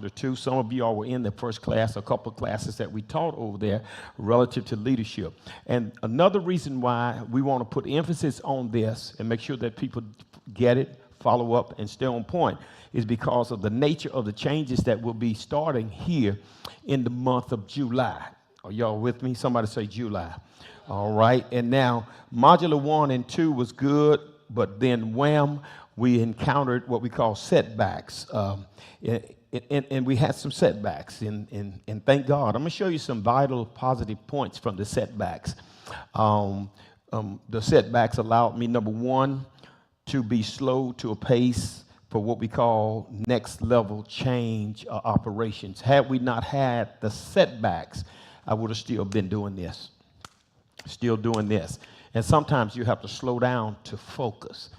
Modular 2. Some of you all were in the first class, a couple of classes that we taught over there relative to leadership. And another reason why we want to put emphasis on this and make sure that people get it, follow up, and stay on point is because of the nature of the changes that will be starting here in the month of July. Are y'all with me? Somebody say July. All right. And now, Modular 1 and 2 was good, but then wham, we encountered what we call setbacks. And we had some setbacks. And thank God. I'm going to show you some vital positive points from the setbacks. The setbacks allowed me, number one, to be slow to a pace for what we call next level change operations. Had we not had the setbacks, I would have still been doing this. Still doing this. And sometimes you have to slow down to focus.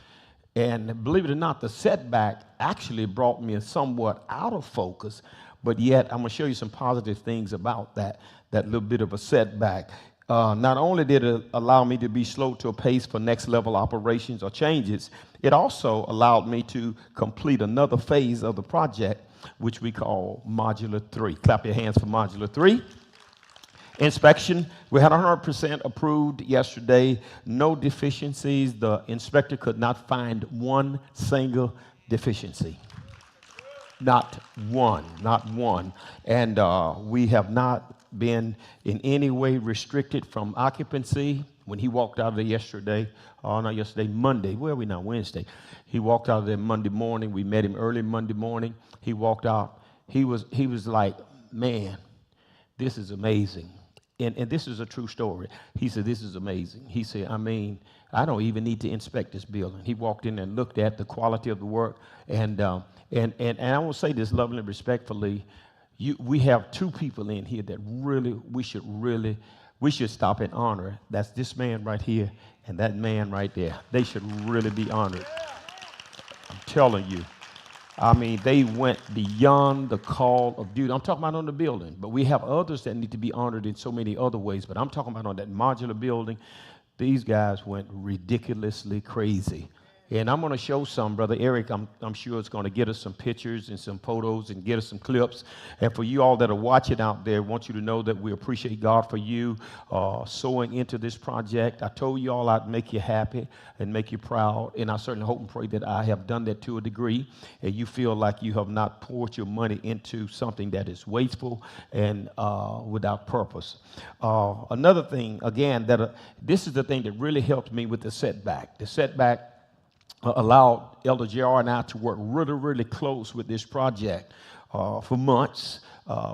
And believe it or not, the setback actually brought me somewhat out of focus, but yet I'm going to show you some positive things about that little bit of a setback. Not only did it allow me to be slow to a pace for next level operations or changes, it also allowed me to complete another phase of the project, which we call Modular 3. Clap your hands for Modular 3. Inspection, we had 100% approved yesterday, no deficiencies. The inspector could not find one single deficiency. Not one. And we have not been in any way restricted from occupancy. When he walked out of there yesterday, not yesterday, Monday, where are we now, Wednesday? He walked out of there Monday morning. We met him early Monday morning. He walked out. He was like, man, this is amazing. And this is a true story. He said, this is amazing. He said, I mean, I don't even need to inspect this building. He walked in and looked at the quality of the work. And I want to say this lovingly and respectfully. We have two people in here that we should stop and honor. That's this man right here and that man right there. They should really be honored. I'm telling you. I mean, they went beyond the call of duty. I'm talking about on the building, but we have others that need to be honored in so many other ways. But I'm talking about on that modular building. These guys went ridiculously crazy. And I'm going to show some, Brother Eric, I'm sure it's going to get us some pictures and some photos and get us some clips. And for you all that are watching out there, I want you to know that we appreciate God for you sowing into this project. I told you all I'd make you happy and make you proud. And I certainly hope and pray that I have done that to a degree. And you feel like you have not poured your money into something that is wasteful and without purpose. Another thing, again, this is the thing that really helped me with the setback. The setback allowed Elder JR and I to work really, really close with this project for months.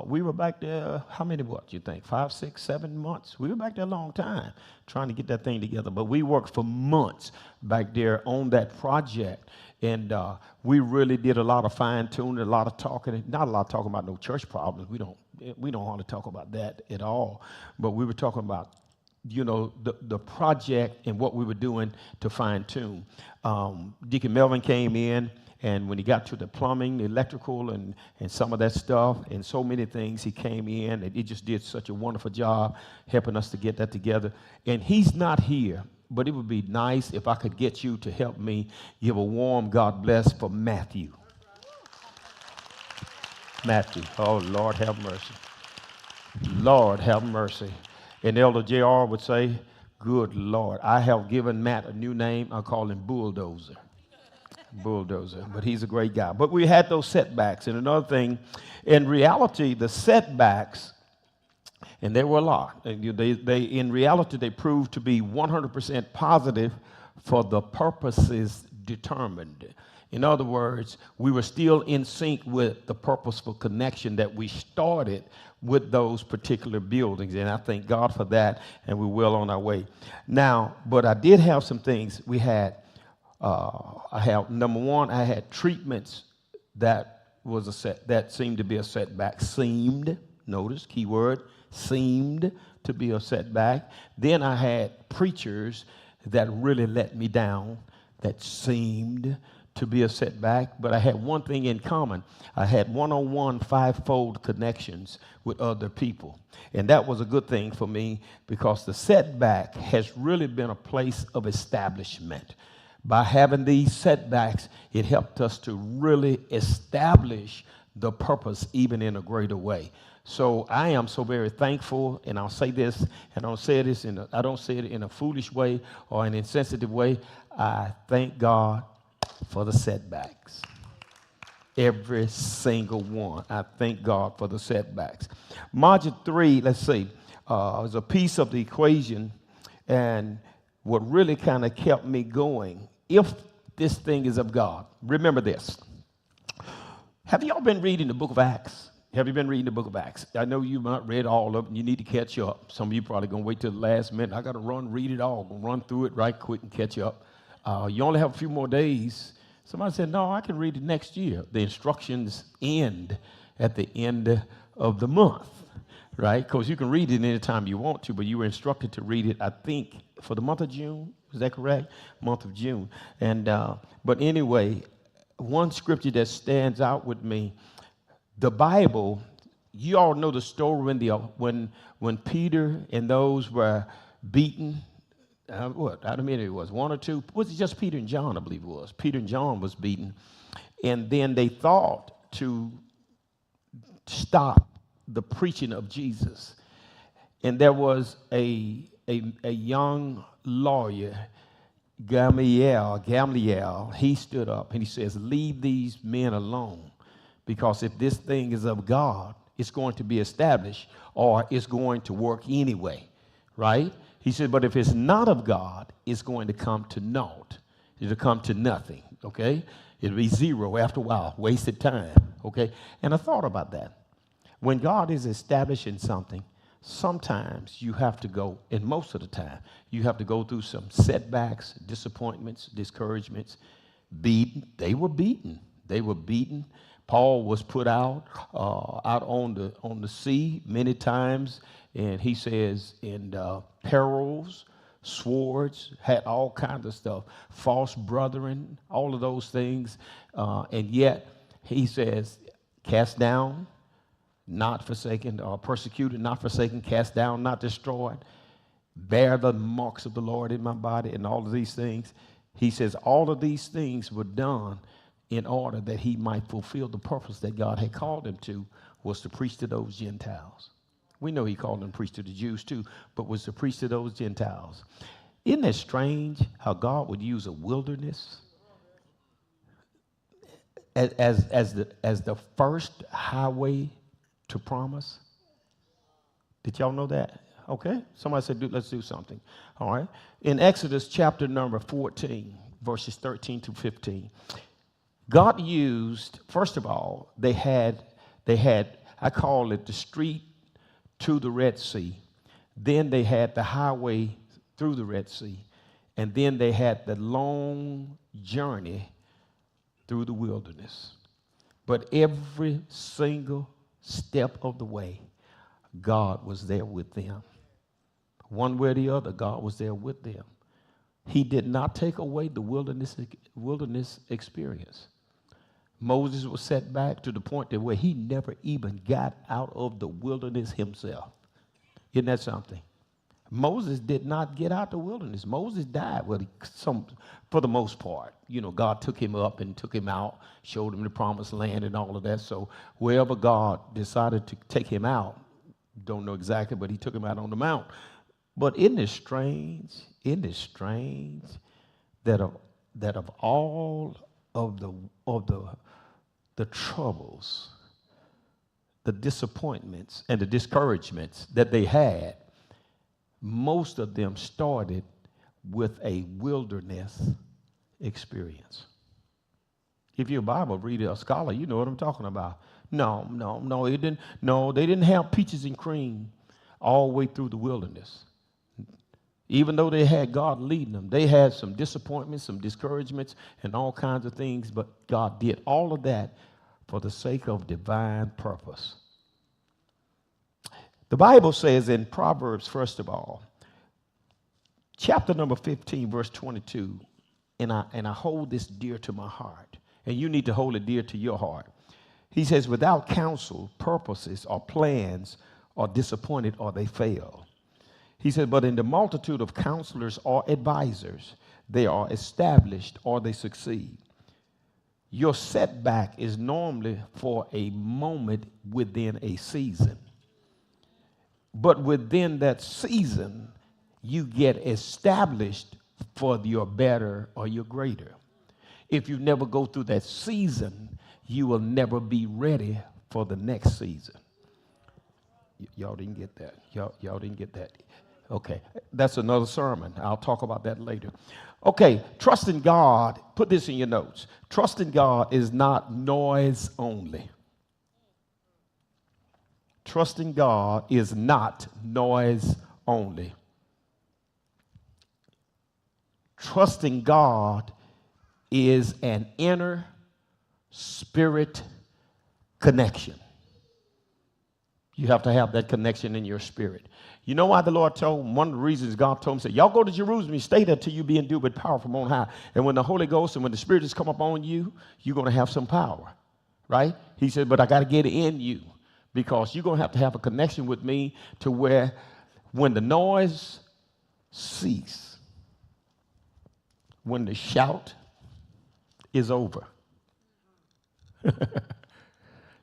We were back there, how many months, you think? 5, 6, 7 months? We were back there a long time trying to get that thing together. But we worked for months back there on that project. And we really did a lot of fine-tuning, a lot of talking. Not a lot of talking about no church problems. We don't want to talk about that at all. But we were talking about the project and what we were doing to fine-tune. Deacon Melvin came in, and when he got to the plumbing, the electrical, and some of that stuff, and so many things, he came in, and he just did such a wonderful job helping us to get that together. And he's not here, but it would be nice if I could get you to help me give a warm God bless for Matthew. Matthew. Oh, Lord have mercy. Lord have mercy. And Elder JR would say, good Lord, I have given Matt a new name. I call him Bulldozer. Bulldozer. But he's a great guy. But we had those setbacks. And another thing, in reality, the setbacks, and there were a lot, in reality, they proved to be 100% positive for the purposes determined. In other words, we were still in sync with the purposeful connection that we started with those particular buildings, and I thank God for that, and we're well on our way. Now, but I did have some things. Number one, I had treatments that seemed to be a setback. Notice, keyword, seemed to be a setback. Then I had preachers that really let me down, that seemed to be a setback, but I had one thing in common. I had one-on-one fivefold connections with other people. And that was a good thing for me because the setback has really been a place of establishment. By having these setbacks, it helped us to really establish the purpose even in a greater way. So I am so very thankful, and I'll say this, and I don't say it in a foolish way or an insensitive way. I thank God for the setbacks. Every single one. I thank God for the setbacks. Module 3, let's see, was a piece of the equation, and what really kind of kept me going, if this thing is of God. Remember this. Have y'all been reading the book of Acts? Have you been reading the book of Acts? I know you've not read all of it, and you need to catch up. Some of you probably going to wait till the last minute. I got to read it all, run through it right quick and catch up. You only have a few more days. Somebody said, no, I can read it next year. The instructions end at the end of the month, right? Because you can read it anytime you want to, but you were instructed to read it, I think, for the month of June. Is that correct? Month of June. And but anyway, one scripture that stands out with me, the Bible, you all know the story when Peter and those were beaten. I don't mean it was one or two. Was it just Peter and John? I believe it was. Peter and John was beaten. And then they thought to stop the preaching of Jesus. And there was a young lawyer, Gamaliel, he stood up and he says, leave these men alone, because if this thing is of God, it's going to be established, or it's going to work anyway, right? He said, but if it's not of God, it's going to come to naught. It'll come to nothing, okay? It'll be zero after a while, wasted time, okay? And I thought about that. When God is establishing something, sometimes you have to go, and most of the time, you have to go through some setbacks, disappointments, discouragements, beaten. They were beaten. They were beaten. Paul was put out on the sea many times, and he says in perils, swords, had all kinds of stuff, false brethren, all of those things, and yet he says, cast down, not forsaken, or persecuted, not forsaken, cast down, not destroyed, bear the marks of the Lord in my body, and all of these things. He says all of these things were done in order that he might fulfill the purpose that God had called him to, was to preach to those Gentiles. We know he called them to preach to the Jews too, but was to preach to those Gentiles. Isn't it strange how God would use a wilderness as the first highway to promise? Did y'all know that? Okay. Somebody said, let's do something. All right. In Exodus chapter number 14, verses 13 to 15, God used, first of all, they had, I call it the street to the Red Sea. Then they had the highway through the Red Sea. And then they had the long journey through the wilderness. But every single step of the way, God was there with them. One way or the other, God was there with them. He did not take away the wilderness experience. Moses was set back to the point that where he never even got out of the wilderness himself. Isn't that something? Moses did not get out the wilderness. Moses died, for the most part. You know, God took him up and took him out, showed him the promised land and all of that. So wherever God decided to take him out, don't know exactly, but he took him out on the mount. But isn't it strange that of all of the troubles, the disappointments, and the discouragements that they had, most of them started with a wilderness experience. If you're a Bible reader, a scholar, you know what I'm talking about. No, it didn't. No, they didn't have peaches and cream all the way through the wilderness. Even though they had God leading them, they had some disappointments, some discouragements, and all kinds of things, but God did all of that for the sake of divine purpose. The Bible says in Proverbs, first of all, chapter number 15, verse 22, and I hold this dear to my heart, and you need to hold it dear to your heart. He says, without counsel, purposes, or plans are disappointed or they fail. He said, but in the multitude of counselors or advisors, they are established or they succeed. Your setback is normally for a moment within a season. But within that season, you get established for your better or your greater. If you never go through that season, you will never be ready for the next season. Y'all didn't get that. Y'all didn't get that. Okay, that's another sermon. I'll talk about that later. Okay, trusting God, put this in your notes. Trusting God is not noise only. Trusting God is not noise only. Trusting God is an inner spirit connection. You have to have that connection in your spirit. You know why the Lord told him? One of the reasons God told him, said, y'all go to Jerusalem, you stay there till you be endued with power from on high. And when the Holy Ghost and when the Spirit has come upon you, you're going to have some power, right? He said, but I got to get it in you because you're going to have a connection with me to where when the noise ceases, when the shout is over.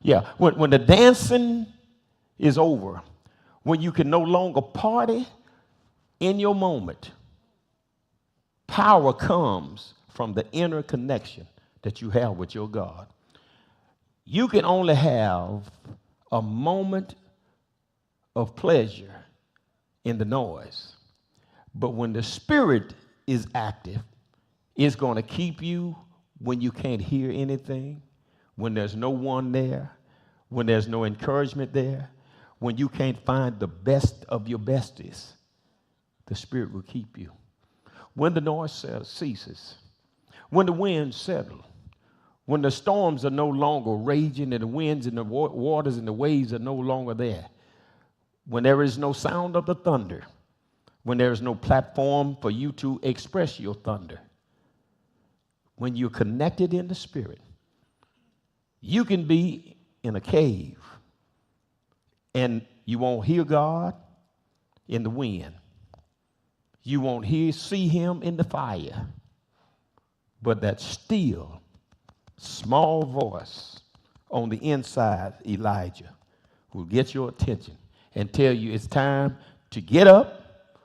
Yeah, when the dancing is over, when you can no longer party in your moment, power comes from the inner connection that you have with your God. You can only have a moment of pleasure in the noise, but when the Spirit is active, it's going to keep you when you can't hear anything, when there's no one there, when there's no encouragement there, when you can't find the best of your besties. The Spirit will keep you. When the noise ceases, when the winds settle, when the storms are no longer raging and the winds and the waters and the waves are no longer there, when there is no sound of the thunder, when there is no platform for you to express your thunder, when you're connected in the Spirit, you can be in a cave and you won't hear God in the wind. You won't see him in the fire. But that still, small voice on the inside, Elijah, will get your attention and tell you it's time to get up,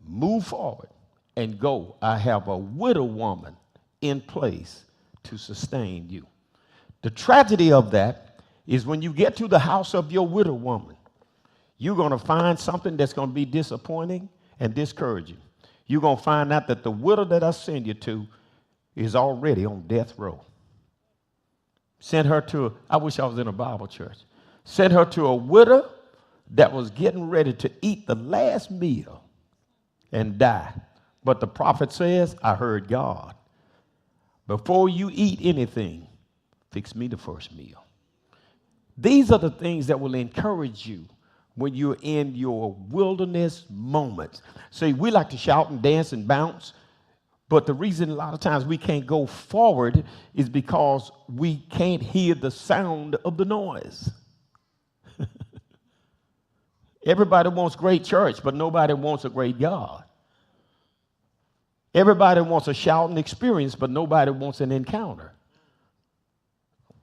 move forward, and go. I have a widow woman in place to sustain you. The tragedy of that is when you get to the house of your widow woman, you're going to find something that's going to be disappointing and discouraging. You're going to find out that the widow that I send you to is already on death row. Sent her to, I wish I was in a Bible church. Sent her to a widow that was getting ready to eat the last meal and die. But the prophet says, I heard God. Before you eat anything, fix me the first meal. These are the things that will encourage you when you're in your wilderness moments. See, we like to shout and dance and bounce, but the reason a lot of times we can't go forward is because we can't hear the sound of the noise. Everybody wants great church, but nobody wants a great God. Everybody wants a shouting experience, but nobody wants an encounter.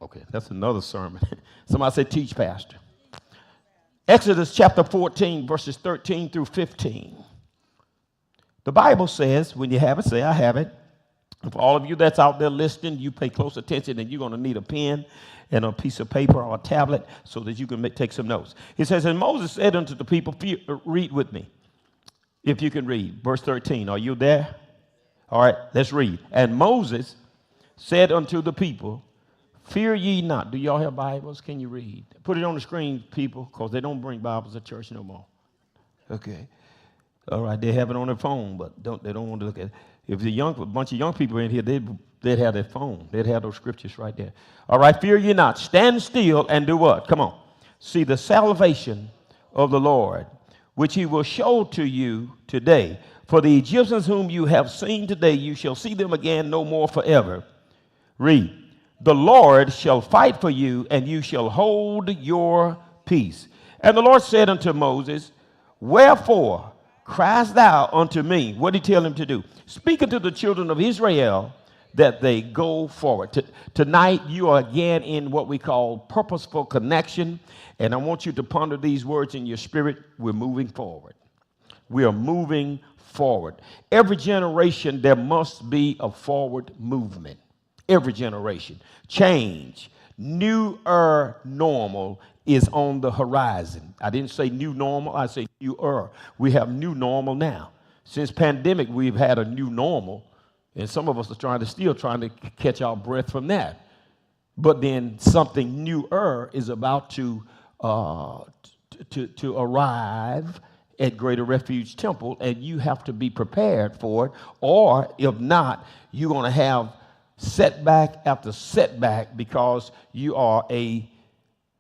Okay, that's another sermon. Somebody say, teach, Pastor. Exodus chapter 14, verses 13 through 15. The Bible says, when you have it, say, I have it. And for all of you that's out there listening, you pay close attention and you're going to need a pen and a piece of paper or a tablet so that you can take some notes. It says, and Moses said unto the people, read with me, if you can read. Verse 13, are you there? All right, let's read. And Moses said unto the people, fear ye not. Do y'all have Bibles? Can you read? Put it on the screen, people, because they don't bring Bibles to church no more. Okay. All right, they have it on their phone, but they don't want to look at it. If the a bunch of young people in here, they'd have their phone. They'd have those scriptures right there. All right, fear ye not. Stand still and do what? Come on. See the salvation of the Lord, which he will show to you today. For the Egyptians whom you have seen today, you shall see them again no more forever. Read. The Lord shall fight for you, and you shall hold your peace. And the Lord said unto Moses, wherefore criest thou unto me? What did he tell him to do? Speak unto the children of Israel that they go forward. Tonight, you are again in what we call purposeful connection, and I want you to ponder these words in your spirit. We're moving forward. We are moving forward. Every generation, there must be a forward movement. Every generation. Change, newer normal is on the horizon. I didn't say new normal, I say newer. We have new normal now. Since pandemic, we've had a new normal, and some of us are still trying to catch our breath from that. But then something newer is about to arrive at Greater Refuge Temple, and you have to be prepared for it, or if not, you're going to have setback after setback because you are a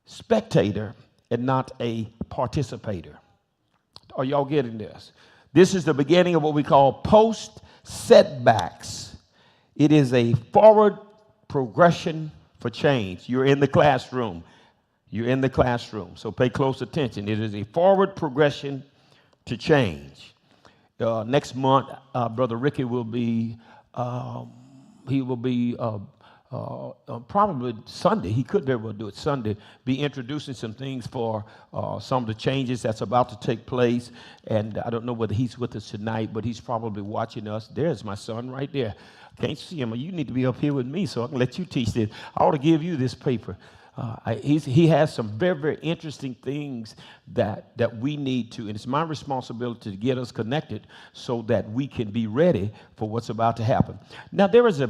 spectator and not a participator. Are y'all getting this? This is the beginning of what we call post-setbacks. It is a forward progression for change. You're in the classroom. You're in the classroom, so pay close attention. It is a forward progression to change. Next month, Brother Ricky will be, probably Sunday, he could very well do it Sunday, be introducing some things for some of the changes that's about to take place. And I don't know whether he's with us tonight, but he's probably watching us. There's my son right there. Can't see him. You need to be up here with me so I can let you teach this. I ought to give you this paper. He has some very, very interesting things that we need to, and it's my responsibility to get us connected so that we can be ready for what's about to happen. Now, there's a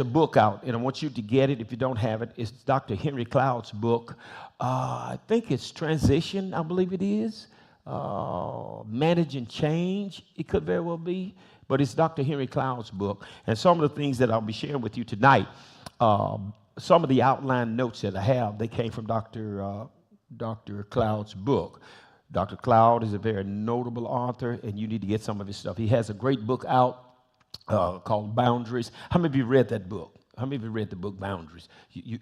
book out, and I want you to get it if you don't have it. It's Dr. Henry Cloud's book. I think it's Transition, I believe it is. Managing Change, it could very well be, but it's Dr. Henry Cloud's book. And some of the things that I'll be sharing with you tonight, some of the outline notes that I have, they came from Dr. Cloud's book. Dr. Cloud is a very notable author, and you need to get some of his stuff. He has a great book out called Boundaries. How many of you read that book? How many of you read the book Boundaries?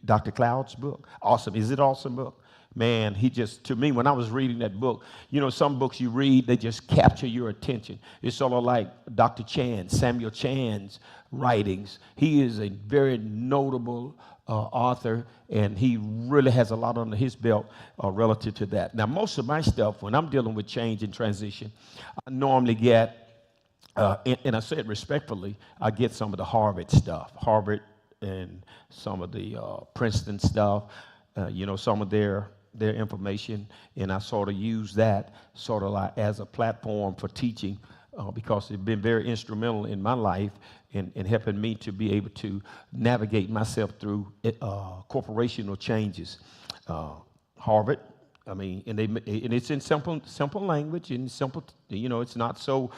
Dr. Cloud's book? Awesome. Is it an awesome book? Man, to me, when I was reading that book, you know, some books you read, they just capture your attention. It's sort of like Dr. Samuel Chan's writings. He is a very notable author, and he really has a lot under his belt relative to that. Now, most of my stuff, when I'm dealing with change and transition, I normally get, and I say it respectfully, I get some of the Harvard stuff, Harvard and some of the Princeton stuff, some of their information, and I sort of use that sort of like as a platform for teaching because it's been very instrumental in my life in helping me to be able to navigate myself through corporational changes. Harvard, I mean, and it's in simple language and simple, it's not so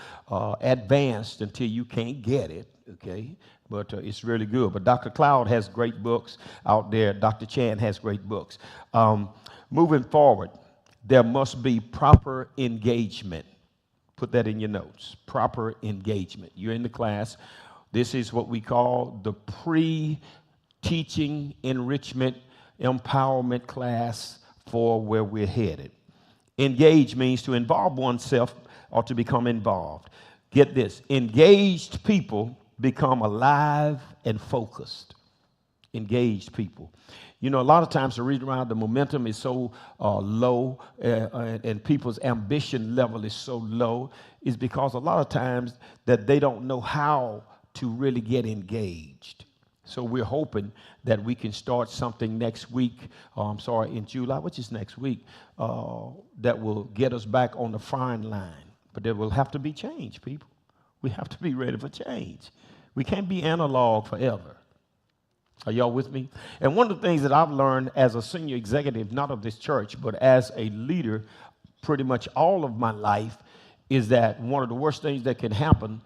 advanced until you can't get it, okay? But it's really good. But Dr. Cloud has great books out there. Dr. Chan has great books. Moving forward, there must be proper engagement. Put that in your notes. Proper engagement. You're in the class. This is what we call the pre-teaching enrichment empowerment class for where we're headed. Engage means to involve oneself or to become involved. Get this. Engaged people become alive and focused. Engaged people. A lot of times the reason why the momentum is so low and people's ambition level is so low is because a lot of times that they don't know how to really get engaged. So we're hoping that we can start something next week, in July, which is next week, that will get us back on the frying line. But there will have to be change, people. We have to be ready for change. We can't be analog forever. Are y'all with me? And one of the things that I've learned as a senior executive, not of this church, but as a leader pretty much all of my life, is that one of the worst things that can happen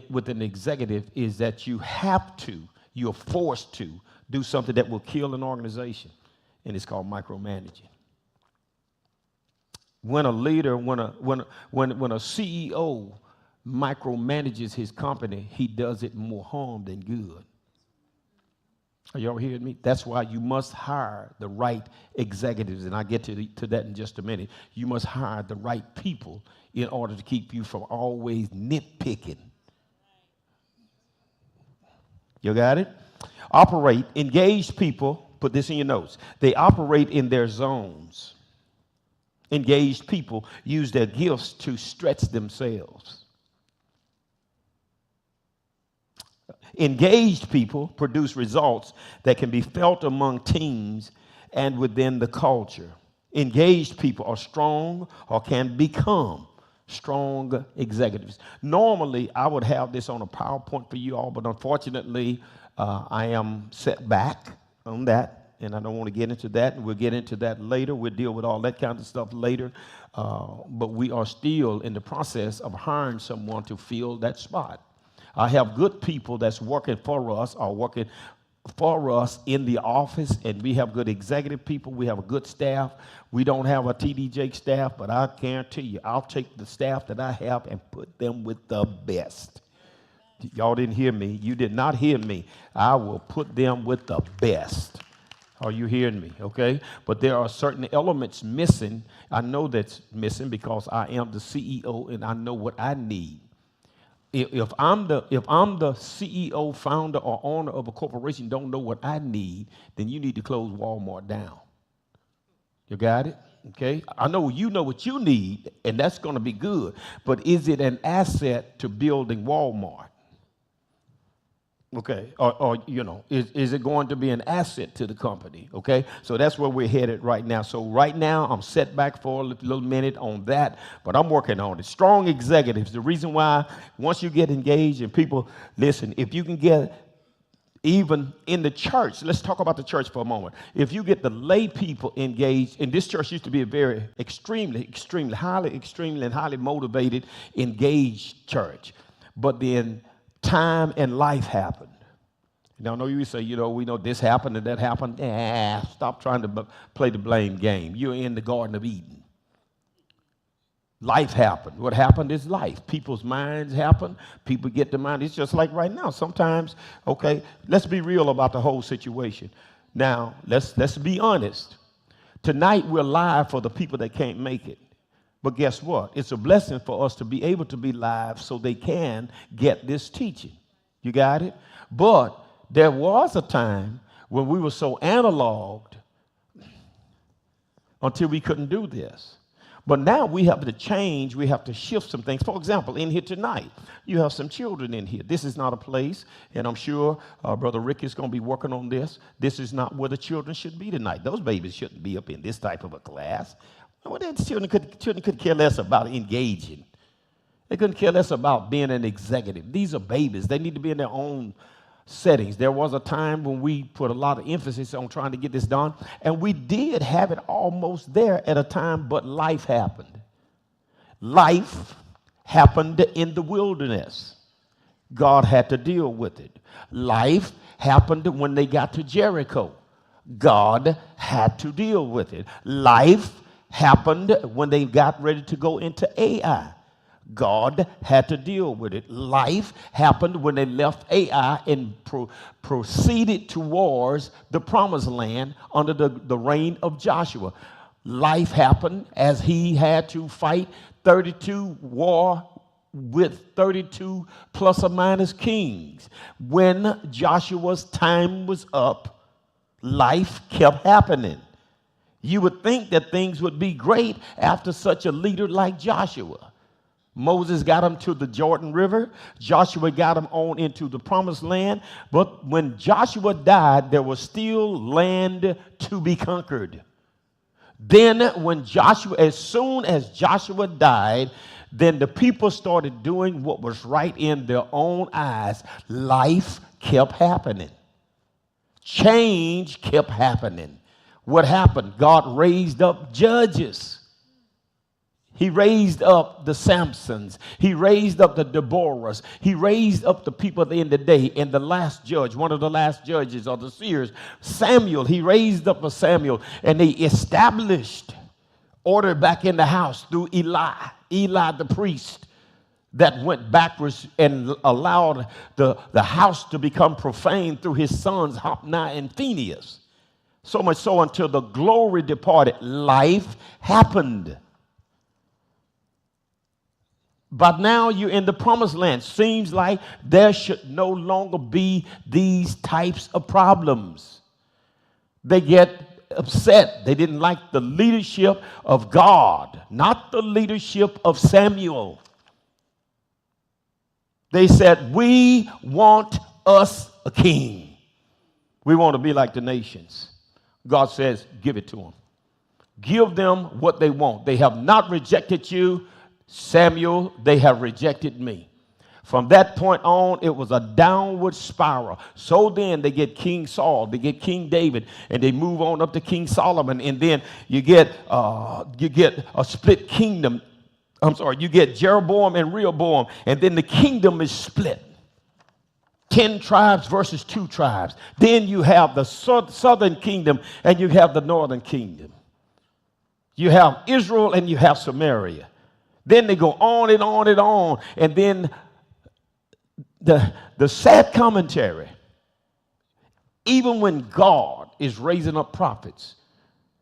with an executive is that you're forced to do something that will kill an organization, and it's called micromanaging. When a leader, when a CEO micromanages his company, he does it more harm than good. Are y'all hearing me? That's why you must hire the right executives, and I'll get to that in just a minute. You must hire the right people in order to keep you from always nitpicking. You got it? Operate, engaged people, put this in your notes. They operate in their zones. Engaged people use their gifts to stretch themselves. Engaged people produce results that can be felt among teams and within the culture. Engaged people are strong or can become strong executives. Normally, I would have this on a PowerPoint for you all, but unfortunately, I am set back on that, and I don't want to get into that, and we'll get into that later. We'll deal with all that kind of stuff later, but we are still in the process of hiring someone to fill that spot. I have good people that's working for us or working for us in the office, and we have good executive people. We have a good staff. We don't have a TD Jake staff, but I guarantee you, I'll take the staff that I have and put them with the best. Y'all didn't hear me. You did not hear me. I will put them with the best. Are you hearing me? Okay? But there are certain elements missing. I know that's missing because I am the CEO and I know what I need. If I'm the CEO, founder, or owner of a corporation, don't know what I need, then you need to close Walmart down. You got it? Okay? I know you know what you need, and that's going to be good. But is it an asset to building Walmart? Okay, or you know, is it going to be an asset to the company? Okay, so that's where we're headed right now. So right now, I'm set back for a little minute on that, but I'm working on it. Strong executives. The reason why, once you get engaged and people, listen, if you can get even in the church, let's talk about the church for a moment. If you get the lay people engaged, and this church used to be a very extremely highly motivated, engaged church, but then time and life happened. Now, I know you say, you know, we know this happened and that happened. Stop trying to play the blame game. You're in the Garden of Eden. Life happened. What happened is life. People's minds happen. People get the mind. It's just like right now. Sometimes, okay, let's be real about the whole situation. Now, let's be honest. Tonight, we're live for the people that can't make it. But guess what? It's a blessing for us to be able to be live so they can get this teaching. You got it? But there was a time when we were so analoged until we couldn't do this. But now we have to change. We have to shift some things. For example, in here tonight, you have some children in here. This is not a place, and I'm sure Brother Rick is going to be working on this. This is not where the children should be tonight. Those babies shouldn't be up in this type of a class. Well, children could care less about engaging. They couldn't care less about being an executive. These are babies. They need to be in their own settings. There was a time when we put a lot of emphasis on trying to get this done, and we did have it almost there at a time, but life happened. Life happened in the wilderness. God had to deal with it. Life happened when they got to Jericho. God had to deal with it. Life happened when they got ready to go into Ai. God had to deal with it. Life happened when they left Ai and proceeded towards the promised land under the reign of Joshua. Life happened as he had to fight 32 war with 32 plus or minus kings. When Joshua's time was up, life kept happening. You would think that things would be great after such a leader like Joshua. Moses got him to the Jordan River. Joshua got him on into the promised land. But when Joshua died, there was still land to be conquered. Then as soon as Joshua died, then the people started doing what was right in their own eyes. Life kept happening. Change kept happening. What happened? God raised up judges. He raised up the Samsons. He raised up the Deborahs. He raised up the people in the day. And the last judge, one of the last judges or the seers, Samuel, he raised up a Samuel. And they established order back in the house through Eli the priest, that went backwards and allowed the house to become profane through his sons, Hophni and Phinehas. So much so until the glory departed, life happened. But now you're in the promised land. Seems like there should no longer be these types of problems. They get upset. They didn't like the leadership of God, not the leadership of Samuel. They said, we want us a king. We want to be like the nations. God says, give it to them. Give them what they want. They have not rejected you, Samuel. They have rejected me. From that point on, it was a downward spiral. So then they get King Saul, they get King David, and they move on up to King Solomon. And then you get a split kingdom. You get Jeroboam and Rehoboam, and then the kingdom is split. 10 tribes versus 2 tribes. Then you have the southern kingdom, and you have the northern kingdom. You have Israel, and you have Samaria. Then they go on and on and on, and then the sad commentary, even when God is raising up prophets,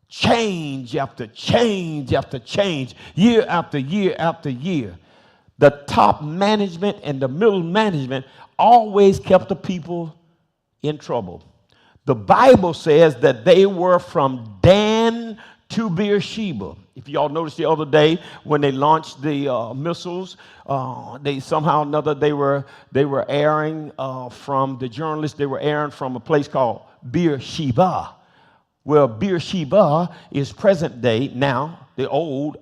change after change after change, year after year after year, the top management and the middle management always kept the people in trouble. The Bible says that they were from Dan to Beersheba. If y'all noticed the other day when they launched the missiles, they somehow or another they were airing from the journalists. They were airing from a place called Beersheba. Well, Beersheba is present day now, the old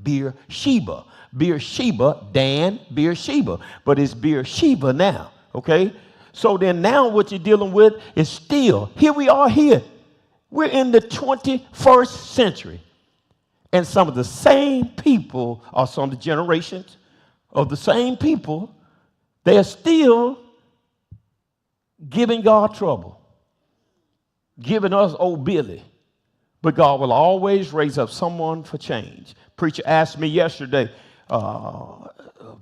Beersheba. Beersheba, Dan, Beersheba. But it's Beersheba now, okay? So then now what you're dealing with is still, here we are here. We're in the 21st century. And some of the same people, or some of the generations of the same people, they are still giving God trouble. Giving us old Billy. But God will always raise up someone for change. Preacher asked me yesterday,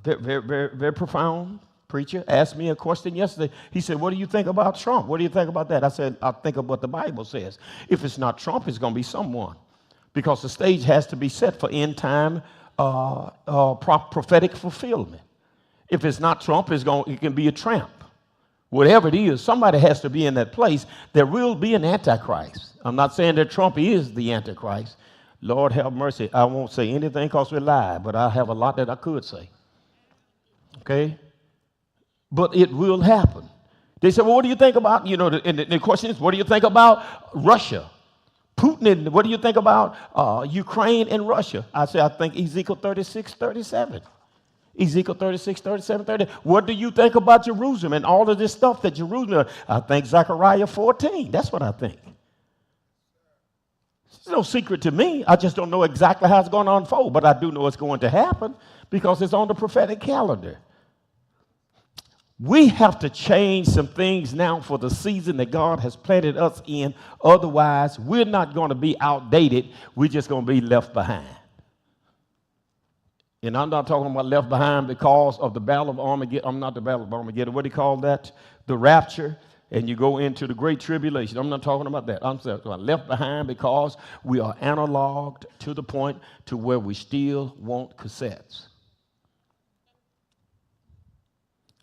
very profound preacher, asked me a question yesterday. He said, what do you think about Trump? What do you think about that? I said, I think of what the Bible says. If it's not Trump, it's going to be someone. Because the stage has to be set for end time prophetic fulfillment. If it's not Trump, it can be a tramp. Whatever it is, somebody has to be in that place. There will be an antichrist. I'm not saying that Trump is the antichrist. Lord have mercy. I won't say anything because we lie, but I have a lot that I could say. Okay? But it will happen. They said, well, what do you think about, and the question is, what do you think about Russia? Putin, what do you think about Ukraine and Russia? I said, I think Ezekiel 36:37. Ezekiel 36:37. What do you think about Jerusalem and all of this stuff that Jerusalem? I think Zechariah 14. That's what I think. It's no secret to me. I just don't know exactly how it's going to unfold, but I do know it's going to happen because it's on the prophetic calendar. We have to change some things now for the season that God has planted us in. Otherwise, we're not going to be outdated. We're just going to be left behind. And I'm not talking about left behind because of the Battle of Armageddon. I'm not the Battle of Armageddon. What do you call that? The rapture. And you go into the Great Tribulation. I'm not talking about that. I'm talking about left behind because we are analoged to the point to where we still want cassettes.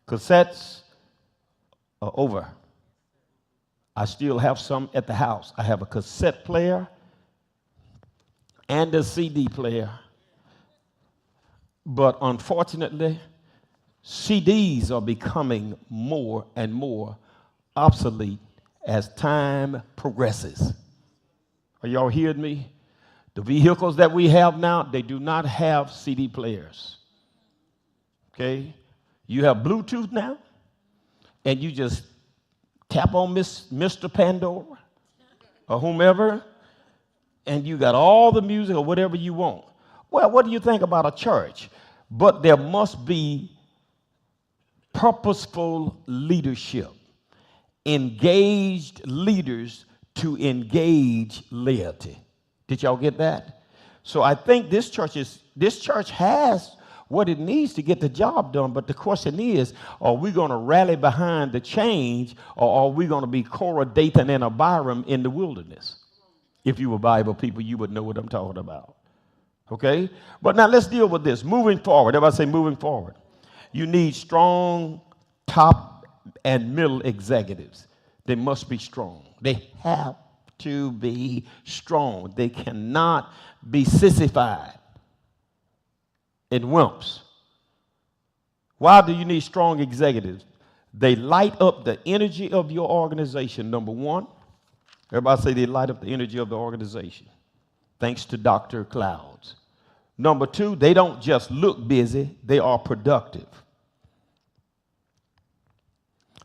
Cassettes are over. I still have some at the house. I have a cassette player and a CD player. But unfortunately, CDs are becoming more and more obsolete as time progresses. Are y'all hearing me? The vehicles that we have now, they do not have CD players. Okay? You have Bluetooth now, and you just tap on Mr. Pandora or whomever, and you got all the music or whatever you want. Well, what do you think about a church? But there must be purposeful leadership, engaged leaders to engage laity. Did y'all get that? So I think this church has what it needs to get the job done, but the question is, are we going to rally behind the change, or are we going to be Korah, Dathan, and Abiram in the wilderness? If you were Bible people, you would know what I'm talking about. Okay? But now let's deal with this. Moving forward. Everybody say moving forward. You need strong top and middle executives. They must be strong. They have to be strong. They cannot be sissified and wimps. Why do you need strong executives? They light up the energy of your organization, number one. Everybody say they light up the energy of the organization, thanks to Dr. Clouds. Number two, they don't just look busy, they are productive.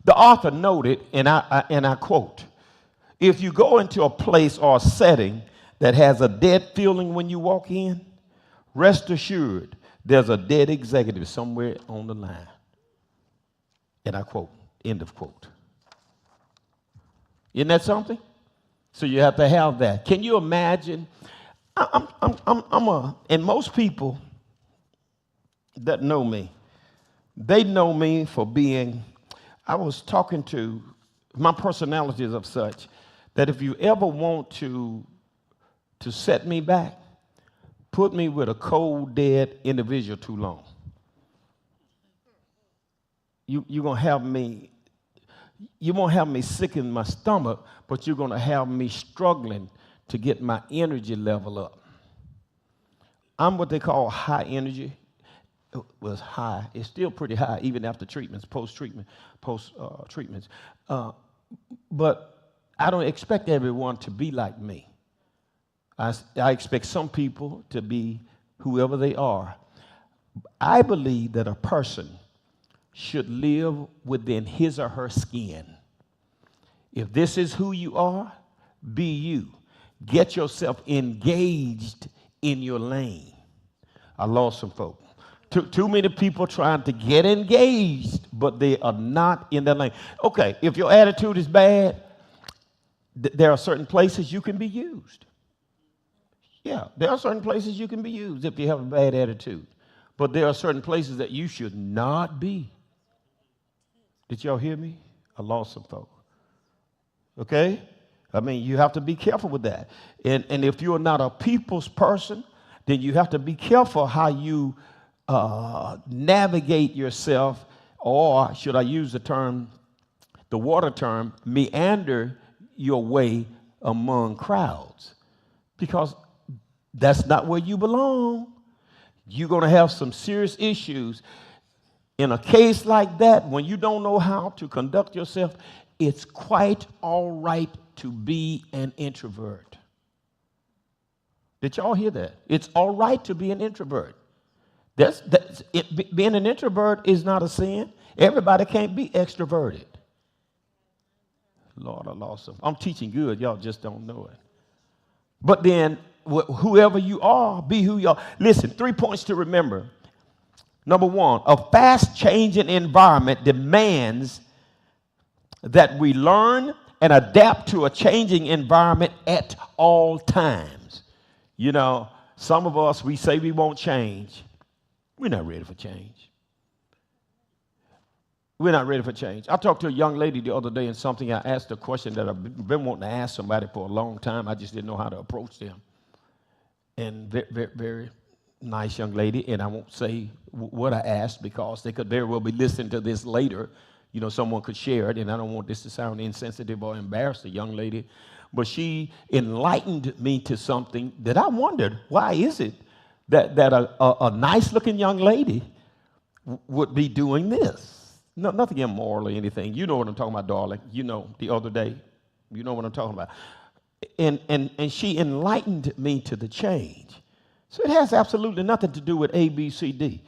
The author noted, and I quote, if you go into a place or a setting that has a dead feeling when you walk in, rest assured there's a dead executive somewhere on the line. And I quote, end of quote. Isn't that something? So you have to have that. Can you imagine? And most people that know me, they know me for being, I was talking to, my personality is of such that if you ever want to set me back, put me with a cold, dead individual too long. You're going to have me, you won't have me sick in my stomach, but you're going to have me struggling to get my energy level up. I'm what they call high energy. It was high. It's still pretty high, even after treatments, post-treatments. But I don't expect everyone to be like me. I expect some people to be whoever they are. I believe that a person should live within his or her skin. If this is who you are, be you. Get yourself engaged in your lane. I lost some folk. Too many people trying to get engaged, but they are not in that lane. Okay, if your attitude is bad, there are certain places you can be used. Yeah, there are certain places you can be used if you have a bad attitude. But there are certain places that you should not be. Did y'all hear me? I lost some folk. Okay? I mean, you have to be careful with that. And if you're not a people's person, then you have to be careful how you navigate yourself, or should I use the term, the water term, meander your way among crowds. Because that's not where you belong. You're going to have some serious issues. In a case like that, when you don't know how to conduct yourself, it's quite all right to be an introvert. Did y'all hear that? It's all right to be an introvert. Being an introvert is not a sin. Everybody can't be extroverted. Lord, I lost them. I'm teaching good. Y'all just don't know it. But then, whoever you are, be who you are. Listen, 3 points to remember. Number one, a fast-changing environment demands that we learn and adapt to a changing environment at all times. You know, some of us, we say we won't change. We're not ready for change. We're not ready for change. I talked to a young lady the other day, and something I asked a question that I've been wanting to ask somebody for a long time. I just didn't know how to approach them. And very, very, very nice young lady, and I won't say what I asked because they could very well be listening to this later. You know, someone could share it, and I don't want this to sound insensitive or embarrass the young lady. But she enlightened me to something that I wondered, why is it that a nice-looking young lady would be doing this? No, nothing immoral or anything. You know what I'm talking about, darling. You know, the other day. You know what I'm talking about. And she enlightened me to the change. So it has absolutely nothing to do with A, B, C, D.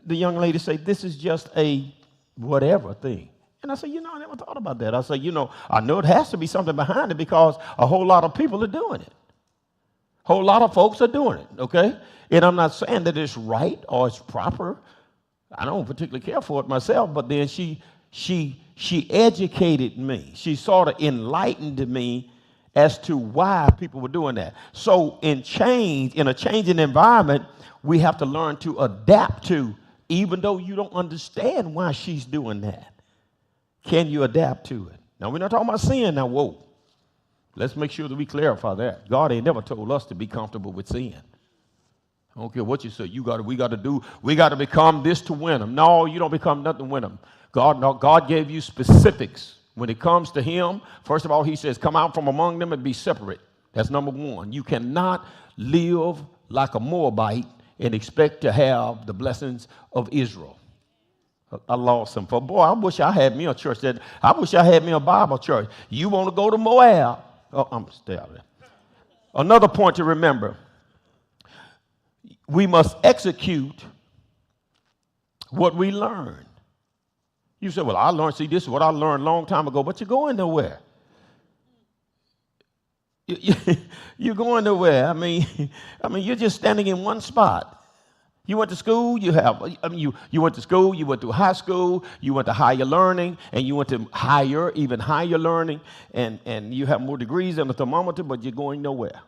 The young lady said, this is just a whatever thing. And I said, you know, I never thought about that. I said, you know, I know it has to be something behind it because a whole lot of people are doing it. A whole lot of folks are doing it, okay? And I'm not saying that it's right or it's proper. I don't particularly care for it myself, but then she educated me. She sort of enlightened me as to why people were doing that. So in a changing environment, we have to learn to adapt to, even though you don't understand why she's doing that. Can you adapt to it? Now, we're not talking about sin now. Whoa. Let's make sure that we clarify that. God ain't never told us to be comfortable with sin. I don't care what you say. We got to become this to win them. No, you don't become nothing to win them. God gave you specifics. When it comes to him, first of all, he says, come out from among them and be separate. That's number one. You cannot live like a Moabite and expect to have the blessings of Israel. I lost some. Boy, I wish I had me a church. I wish I had me a Bible church. You want to go to Moab? Oh, I'm stay out of there. Another point to remember. We must execute what we learn. You say, well, I learned, see, this is what I learned a long time ago, but you're going nowhere. You're going nowhere. I mean, you're just standing in one spot. You went to school, you went to school, you went to high school, you went to higher learning, and you went to even higher learning, and you have more degrees than a thermometer, but you're going nowhere.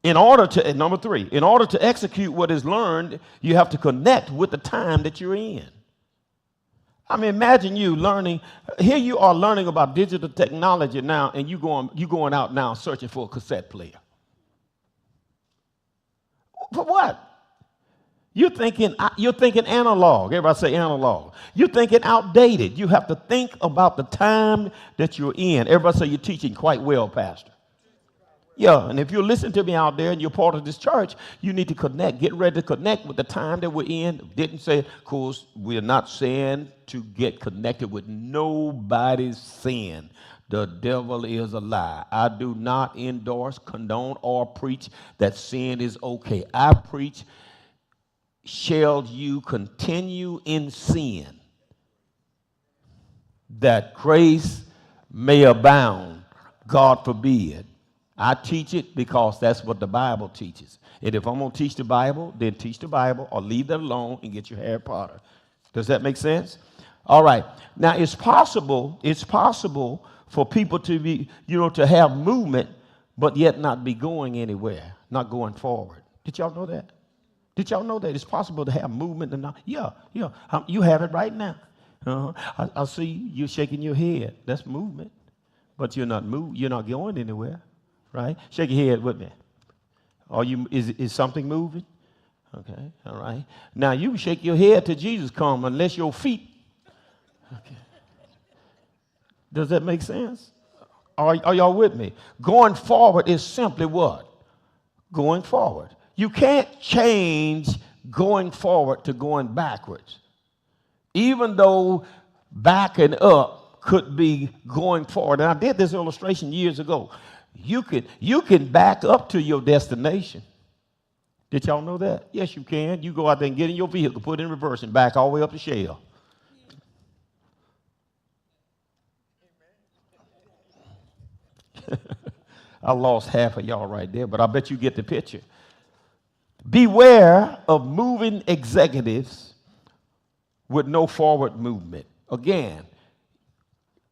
Number three, in order to execute what is learned, you have to connect with the time that you're in. I mean, imagine you learning. Here you are learning about digital technology now, and you going out now searching for a cassette player. For what? You're thinking analog. Everybody say analog. You're thinking outdated. You have to think about the time that you're in. Everybody say you're teaching quite well, Pastor. Yeah, and if you're listening to me out there and you're part of this church, you need to connect. Get ready to connect with the time that we're in. Didn't say, of course, we're not saying to get connected with nobody's sin. The devil is a lie. I do not endorse, condone, or preach that sin is okay. I preach, shall you continue in sin, that grace may abound? God forbid. I teach it because that's what the Bible teaches. And if I'm going to teach the Bible, then teach the Bible or leave that alone and get your Harry Potter. Does that make sense? All right. Now, it's possible for people to be, to have movement, but yet not be going anywhere, not going forward. Did y'all know that? Did y'all know that it's possible to have movement and not? Yeah. You have it right now. I see you shaking your head. That's movement. But you're not going anywhere. Right? Shake your head with me. Is something moving? Okay, all right. Now you shake your head till Jesus come unless your feet. Okay. Does that make sense? Are y'all with me? Going forward is simply what? Going forward. You can't change going forward to going backwards. Even though backing up could be going forward. And I did this illustration years ago. You can back up to your destination. Did y'all know that? Yes, you can. You go out there and get in your vehicle, put it in reverse, and back all the way up the shell. I lost half of y'all right there, but I bet you get the picture. Beware of moving executives with no forward movement. Again,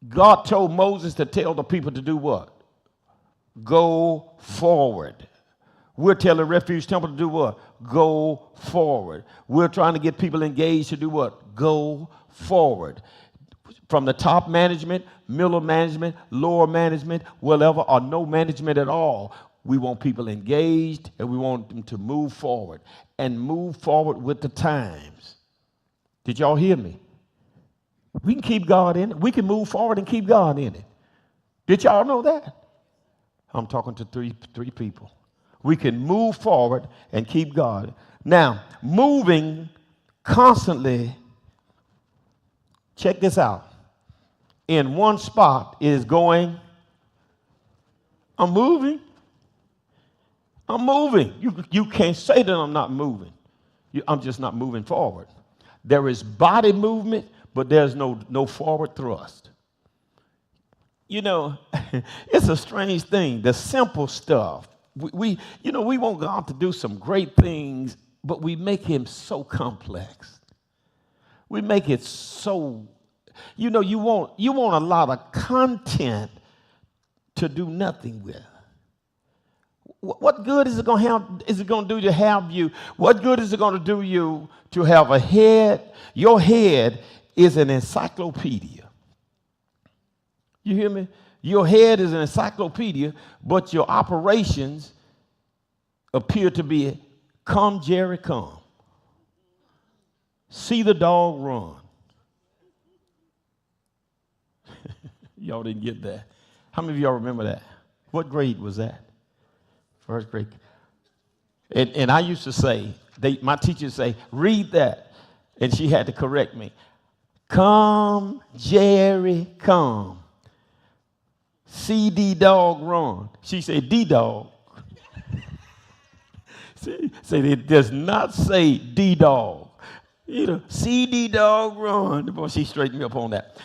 God told Moses to tell the people to do what? Go forward. We're telling Refuge Temple to do what? Go forward. We're trying to get people engaged to do what? Go forward. From the top management, middle management, lower management, whatever, or no management at all. We want people engaged, and we want them to move forward and move forward with the times. Did y'all hear me? We can keep God in it. We can move forward and keep God in it. Did y'all know that? I'm talking to three people. We can move forward and keep God. Now, moving constantly, check this out. In one spot is going, I'm moving. I'm moving. You can't say that I'm not moving. I'm just not moving forward. There is body movement, but there's no forward thrust. It's a strange thing. The simple stuff. We want God to do some great things, but we make him so complex. We make it so, you want a lot of content to do nothing with. What good is it going to do to have you? What good is it going to do you to have a head? Your head is an encyclopedia. You hear me? Your head is an encyclopedia, but your operations appear to be come, Jerry, come. See the dog run. Y'all didn't get that. How many of y'all remember that? What grade was that? First grade. And I used to say, my teacher would say, read that. And she had to correct me. Come, Jerry, come. See the dog run. She said, D-dog. See, it does not say D-dog. See the dog run. Boy, she straightened me up on that.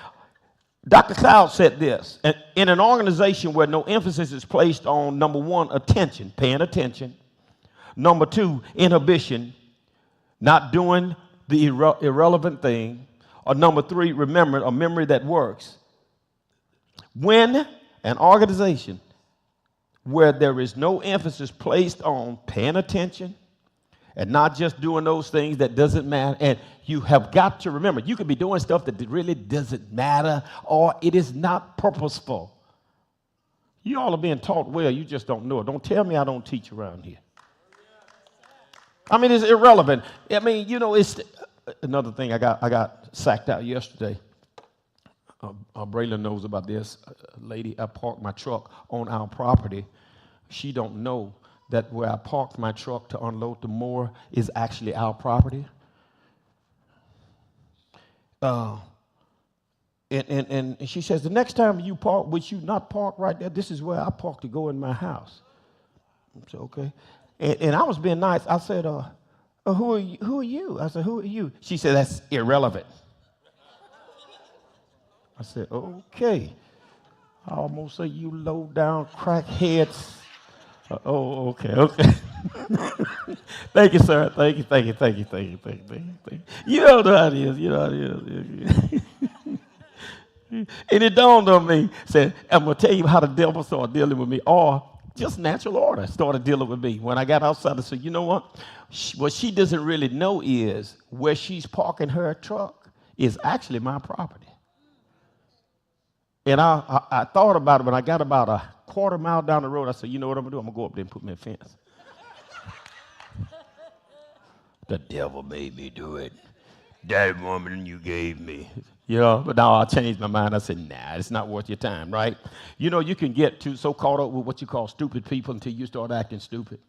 Dr. Cloud said this, in an organization where no emphasis is placed on, number one, attention, paying attention. Number two, inhibition, not doing the irrelevant thing. Or number three, remembrance, a memory that works. When an organization where there is no emphasis placed on paying attention and not just doing those things that doesn't matter, and you have got to remember, you could be doing stuff that really doesn't matter, or it is not purposeful. You all are being taught well, you just don't know it. Don't tell me I don't teach around here. I mean, it's irrelevant. I mean, it's another thing. I got sacked out yesterday. Braylon knows about this. Lady, I parked my truck on our property. She don't know that where I parked my truck to unload the mower is actually our property. And she says, the next time you park, would you not park right there? This is where I park to go in my house. I said, okay. And I was being nice. I said, who are you? I said, who are you? She said, that's irrelevant. I said, okay. I almost say you low down crackheads. Okay. Thank you, sir. Thank you. You know how it is. And it dawned on me, said, I'm going to tell you how the devil started dealing with me, or just natural order started dealing with me. When I got outside, I said, you know what? What she doesn't really know is where she's parking her truck is actually my property. And I thought about it, but I got about a quarter mile down the road. I said, you know what I'm going to do? I'm going to go up there and put me a fence. The devil made me do it. That woman you gave me. But now I changed my mind. I said, nah, it's not worth your time, right? You can get so caught up with what you call stupid people until you start acting stupid.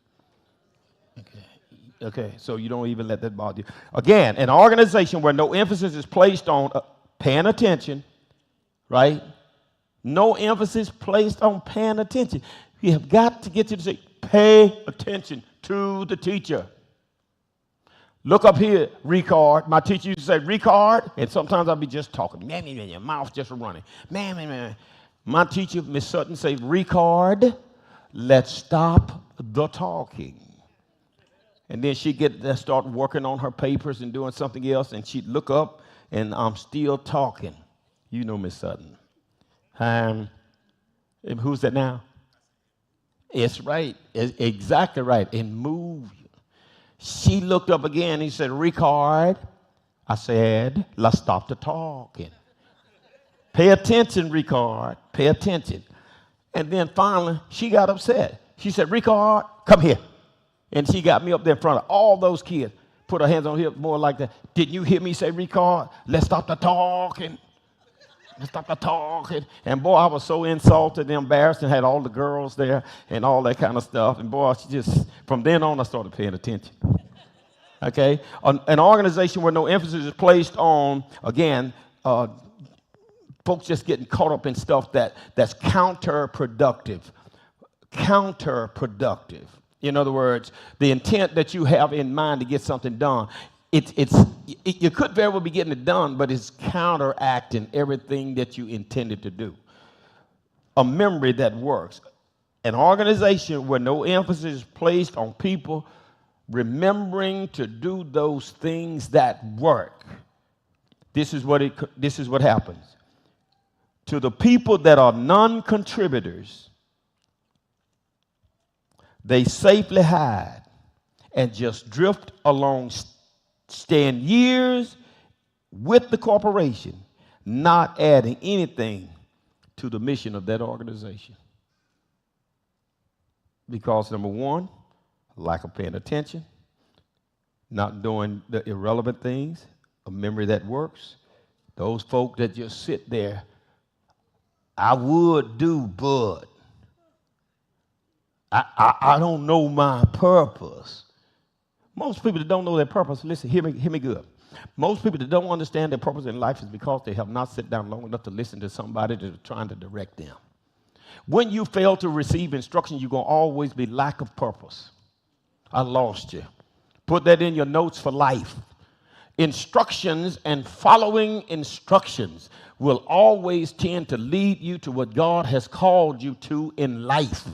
Okay, so you don't even let that bother you. Again, an organization where no emphasis is placed on paying attention, right? No emphasis placed on paying attention. You have got to get you to say, pay attention to the teacher. Look up here, Ricard. My teacher used to say, Ricard, and sometimes I'll be just talking. Man, your mouth just running. Man. My teacher, Miss Sutton, said, Ricard, let's stop the talking. And then she'd start working on her papers and doing something else, and she'd look up, and I'm still talking. You know Miss Sutton. And who's that now? It's right. It's exactly right. And move. She looked up again. He said, Ricard. I said, let's stop the talking. Pay attention, Ricard. Pay attention. And then finally, she got upset. She said, Ricard, come here. And she got me up there in front of all those kids. Put her hands on her hip more like that. Didn't you hear me say, Ricard? Let's stop the talking. Stop the talking. And boy, I was so insulted and embarrassed, and had all the girls there and all that kind of stuff. And boy, from then on, I started paying attention. Okay? An organization where no emphasis is placed on, again, folks just getting caught up in stuff that's counterproductive. Counterproductive. In other words, the intent that you have in mind to get something done, you could very well be getting it done, but it's counteracting everything that you intended to do. A memory that works. An organization where no emphasis is placed on people remembering to do those things that work. This is what happens. To the people that are non-contributors, they safely hide and just drift along, staying years with the corporation, not adding anything to the mission of that organization. Because number one, lack of paying attention, not doing the irrelevant things, a memory that works. Those folk that just sit there, I would do, but I don't know my purpose. Most people that don't know their purpose, listen, hear me good. Most people that don't understand their purpose in life is because they have not sat down long enough to listen to somebody that's trying to direct them. When you fail to receive instruction, you're going to always be lack of purpose. I lost you. Put that in your notes for life. Instructions and following instructions will always tend to lead you to what God has called you to in life.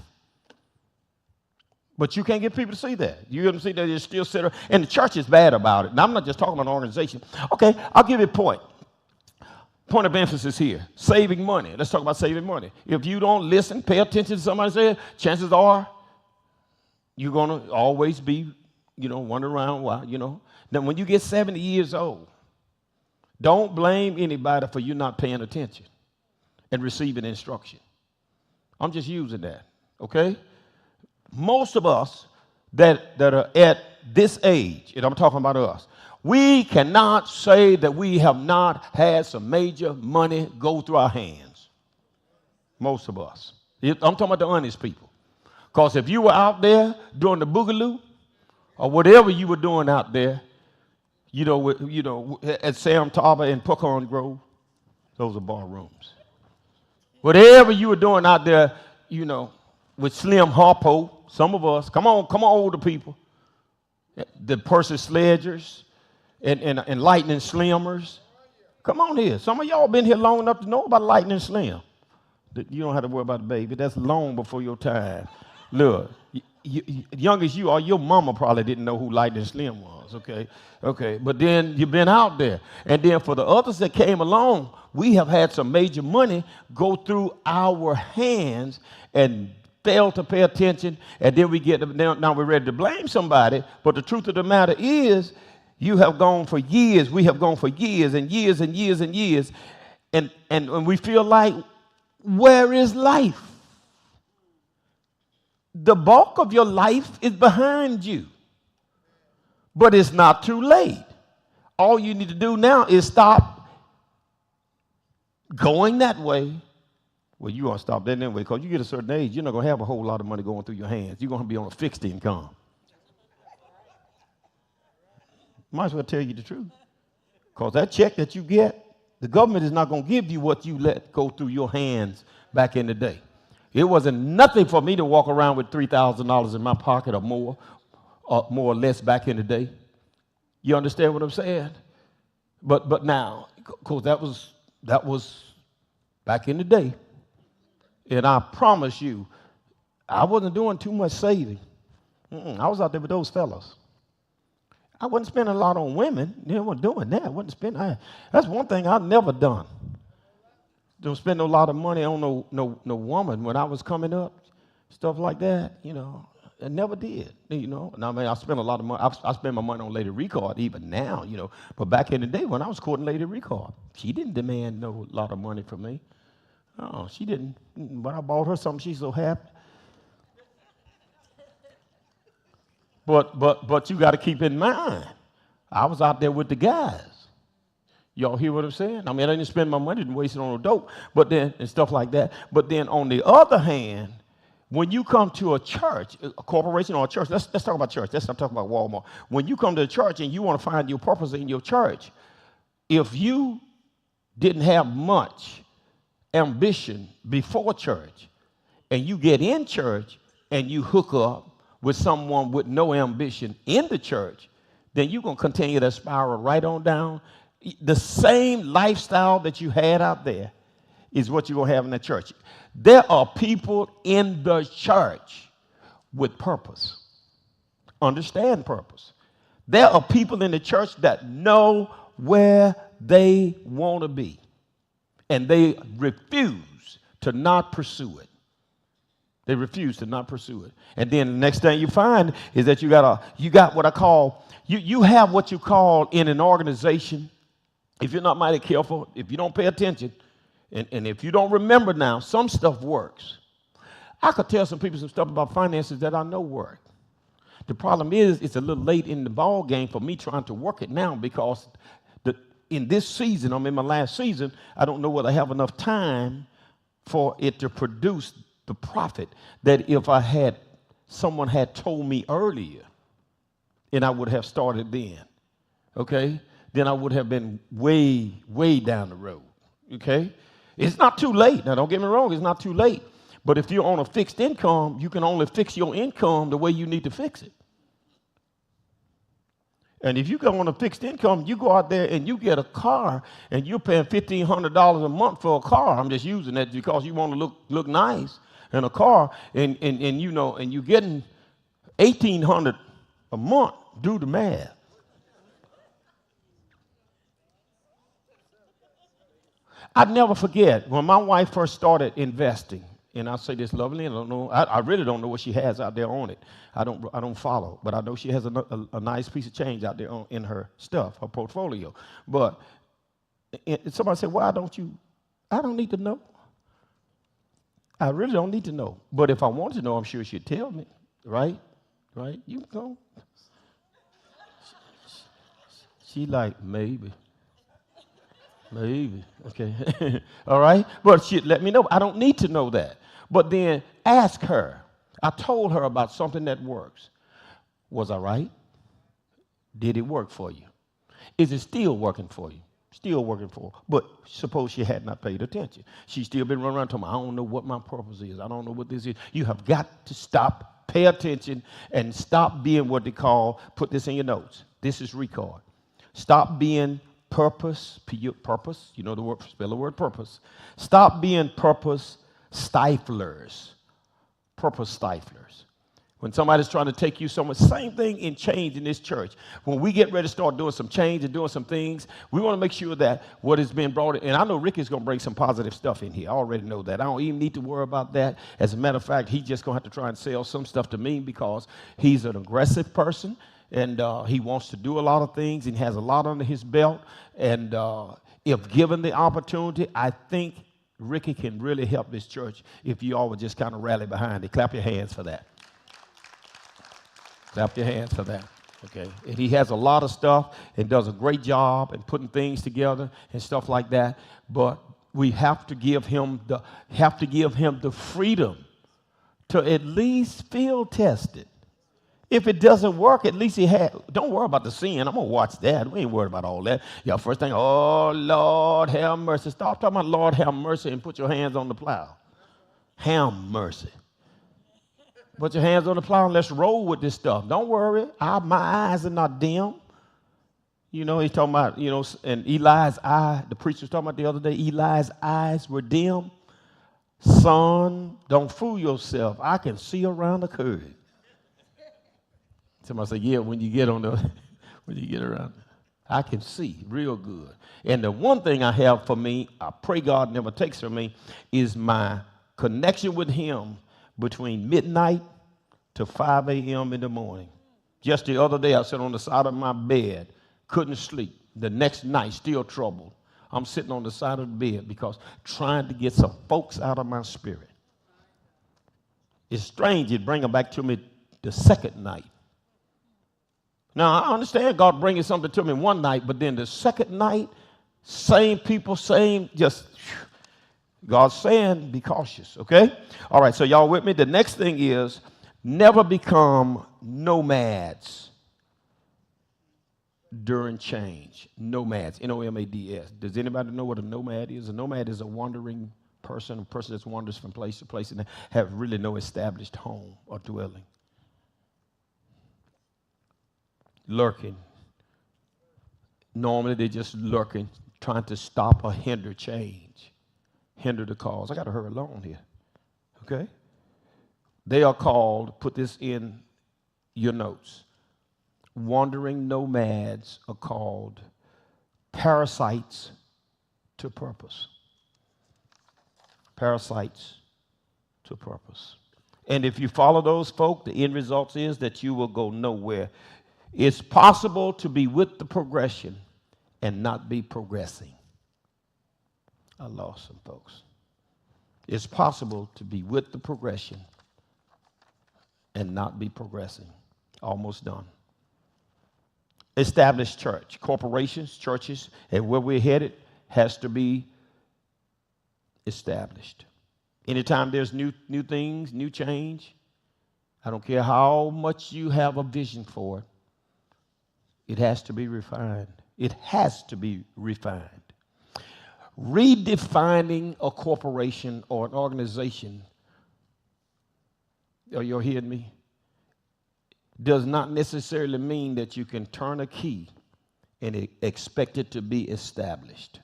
But you can't get people to see that. You get them to see that they still sit there. And the church is bad about it. Now, I'm not just talking about an organization. Okay, I'll give you a point. Point of emphasis here. Saving money. Let's talk about saving money. If you don't listen, pay attention to somebody say, chances are you're going to always be, wandering around while, Then when you get 70 years old, don't blame anybody for you not paying attention and receiving instruction. I'm just using that, okay? Most of us that are at this age, and I'm talking about us, we cannot say that we have not had some major money go through our hands. Most of us. I'm talking about the honest people. Because if you were out there doing the boogaloo or whatever you were doing out there, at Sam Tarver and Pecan Grove, those are bar rooms. Whatever you were doing out there, with Slim Harpo, some of us, come on, older people, the Percy Sledgers and Lightning Slimmers. Come on here. Some of y'all been here long enough to know about Lightning Slim. You don't have to worry about the baby. That's long before your time. Look, young as you are, your mama probably didn't know who Lightning Slim was, okay? Okay, but then you've been out there. And then for the others that came along, we have had some major money go through our hands and fail to pay attention, and then now we're ready to blame somebody, but the truth of the matter is you have gone for years, we have gone for years and years and years and years, and we feel like, where is life? The bulk of your life is behind you, but it's not too late. All you need to do now is stop going that way. Well, you're going to stop that anyway, because you get a certain age, you're not going to have a whole lot of money going through your hands. You're going to be on a fixed income. Might as well tell you the truth. Because that check that you get, the government is not going to give you what you let go through your hands back in the day. It wasn't nothing for me to walk around with $3,000 in my pocket or more or less back in the day. You understand what I'm saying? But now, because that was back in the day. And I promise you, I wasn't doing too much saving. I was out there with those fellas. I wasn't spending a lot on women. They weren't doing that. I wasn't spending. That's one thing I've never done. Don't spend a lot of money on no woman when I was coming up, stuff like that. I never did. And I spent a lot of money. I spend my money on Lady Ricard even now. But back in the day when I was courting Lady Ricard, she didn't demand no lot of money from me. Oh, she didn't. But I bought her something, she's so happy. But you got to keep in mind, I was out there with the guys. Y'all hear what I'm saying? I mean, I didn't spend my money and waste it on no dope, and stuff like that. But then on the other hand, when you come to a church, a corporation or a church, let's talk about church. Let's not talk about Walmart. When you come to a church and you want to find your purpose in your church, if you didn't have much ambition before church, and you get in church and you hook up with someone with no ambition in the church, then you're going to continue that spiral right on down. The same lifestyle that you had out there is what you're going to have in the church. There are people in the church with purpose. Understand purpose. There are people in the church that know where they want to be, and they refuse to not pursue it. They refuse to not pursue it. And then the next thing you find is that you got what I call, you have what you call in an organization, if you're not mighty careful, if you don't pay attention, And if you don't remember now, some stuff works. I could tell some people some stuff about finances that I know work. The problem is it's a little late in the ball game for me trying to work it now because in this season, I'm in my last season, I don't know whether I have enough time for it to produce the profit that if someone had told me earlier, and I would have started then, okay? Then I would have been way, way down the road, okay? It's not too late. Now, don't get me wrong, it's not too late. But if you're on a fixed income, you can only fix your income the way you need to fix it. And if you go on a fixed income, you go out there and you get a car and you're paying $1,500 a month for a car. I'm just using that because you want to look nice in a car, and you know, and you're getting $1,800 a month. Do the math. I'd never forget when my wife first started investing. And I'll say this lovely, and I don't know, I really don't know what she has out there on it. I don't follow, but I know she has a nice piece of change out there in her stuff, her portfolio. But somebody said, why don't you? I don't need to know. I really don't need to know. But if I want to know, I'm sure she'd tell me, right? Right? You can go. She like, maybe. Maybe, okay. All right? But she'd let me know. I don't need to know that. But then ask her. I told her about something that works. Was I right? Did it work for you? Is it still working for you? Still working for her. But suppose she had not paid attention. She's still been running around talking, I don't know what my purpose is. I don't know what this is. You have got to stop, pay attention, and stop being what they call, put this in your notes. This is Ricard. Stop being purpose, you know the word, spell the word purpose. Stop being purpose stiflers. Purpose stiflers. When somebody's trying to take you somewhere, same thing in change in this church. When we get ready to start doing some change and doing some things, we want to make sure that what is being brought in, and I know Ricky's going to bring some positive stuff in here. I already know that. I don't even need to worry about that. As a matter of fact, he's just going to have to try and sell some stuff to me because he's an aggressive person. And he wants to do a lot of things and has a lot under his belt. And if given the opportunity, I think Ricky can really help this church if you all would just kind of rally behind it. Clap your hands for that. Clap your hands for that. Okay. And he has a lot of stuff and does a great job in putting things together and stuff like that. But we have to give him the freedom to at least field test it. If it doesn't work, at least don't worry about the sin. I'm going to watch that. We ain't worried about all that. Y'all first thing, oh, Lord, have mercy. Stop talking about Lord, have mercy, and put your hands on the plow. Have mercy. Put your hands on the plow and let's roll with this stuff. Don't worry. My eyes are not dim. You know, he's talking about, you know, and Eli's eye, the preacher was talking about the other day, Eli's eyes were dim. Son, don't fool yourself. I can see around the curve. Somebody say, yeah, when you get around, I can see real good. And the one thing I have for me, I pray God never takes from me, is my connection with him between midnight to 5 a.m. in the morning. Just the other day, I sat on the side of my bed, couldn't sleep. The next night, still troubled. I'm sitting on the side of the bed because trying to get some folks out of my spirit. It's strange, it bring them back to me the second night. Now, I understand God bringing something to me one night, but then the second night, same people, God's saying, be cautious, okay? All right, so y'all with me? The next thing is never become nomads during change. Nomads, Nomads. Does anybody know what a nomad is? A nomad is a wandering person, a person that wanders from place to place and have really no established home or dwelling. Lurking. Normally, they're just lurking, trying to stop or hinder change, hinder the cause. I got to hurry along here, okay? They are called, put this in your notes, wandering nomads are called parasites to purpose. Parasites to purpose. And if you follow those folk, the end result is that you will go nowhere. It's possible to be with the progression and not be progressing. I lost some folks. It's possible to be with the progression and not be progressing. Almost done. Established church, corporations, churches, and where we're headed has to be established. Anytime there's new things, new change, I don't care how much you have a vision for it, it has to be refined. It has to be refined. Redefining a corporation or an organization, are you hearing me? Does not necessarily mean that you can turn a key and expect it to be established.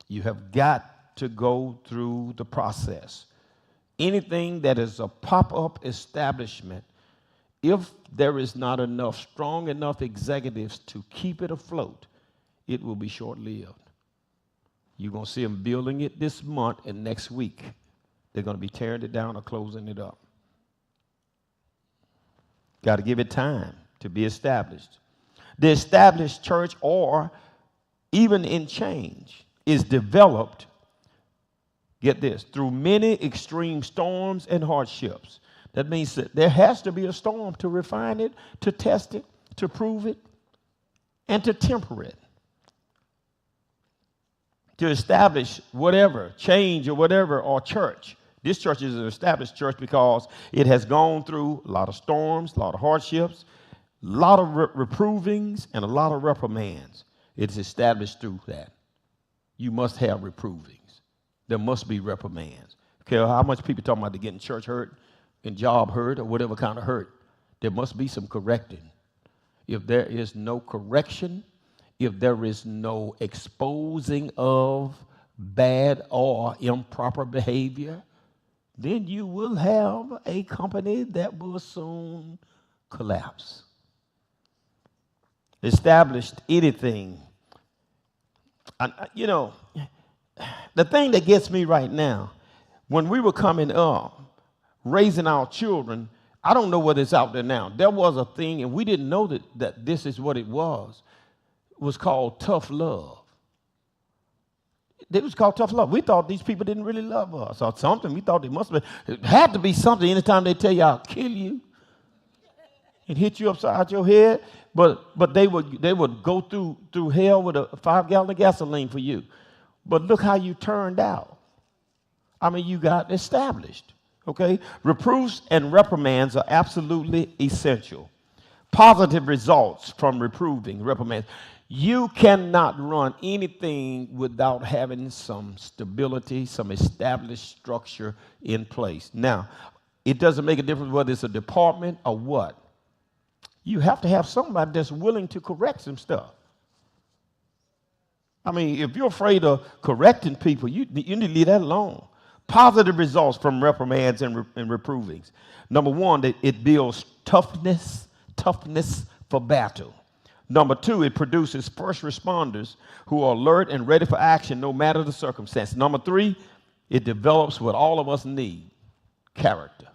You have got to go through the process. Anything that is a pop-up establishment, if there is not enough strong enough executives to keep it afloat, it will be short-lived. You're going to see them building it this month, and next week they're going to be tearing it down or closing it up. Got to give it time to be established. The established church, or even in change, is developed, get this, through many extreme storms and hardships. That means that there has to be a storm to refine it, to test it, to prove it, and to temper it. To establish whatever, change or whatever, or church. This church is an established church because it has gone through a lot of storms, a lot of hardships, a lot of reprovings, and a lot of reprimands. It's established through that. You must have reprovings. There must be reprimands. Okay, how much people talking about they getting church hurt and job hurt or whatever kind of hurt? There must be some correcting. If there is no correction, if there is no exposing of bad or improper behavior, then you will have a company that will soon collapse. Established anything. You know, the thing that gets me right now, when we were coming up, raising our children, I don't know what it's out there now. There was a thing, and we didn't know that this is what it was. It was called tough love. It was called tough love. We thought these people didn't really love us or something. We thought it had to be something anytime they tell you, I'll kill you and hit you upside your head. But they would go through hell with a 5-gallon of gasoline for you. But look how you turned out. I mean, you got established, okay? Reproofs and reprimands are absolutely essential. Positive results from reproving, reprimands. You cannot run anything without having some stability, some established structure in place. Now, it doesn't make a difference whether it's a department or what. You have to have somebody that's willing to correct some stuff. I mean, if you're afraid of correcting people, you need to leave that alone. Positive results from reprimands and reprovings. Number one, it builds toughness for battle. Number two, it produces first responders who are alert and ready for action no matter the circumstance. Number three, it develops what all of us need, character.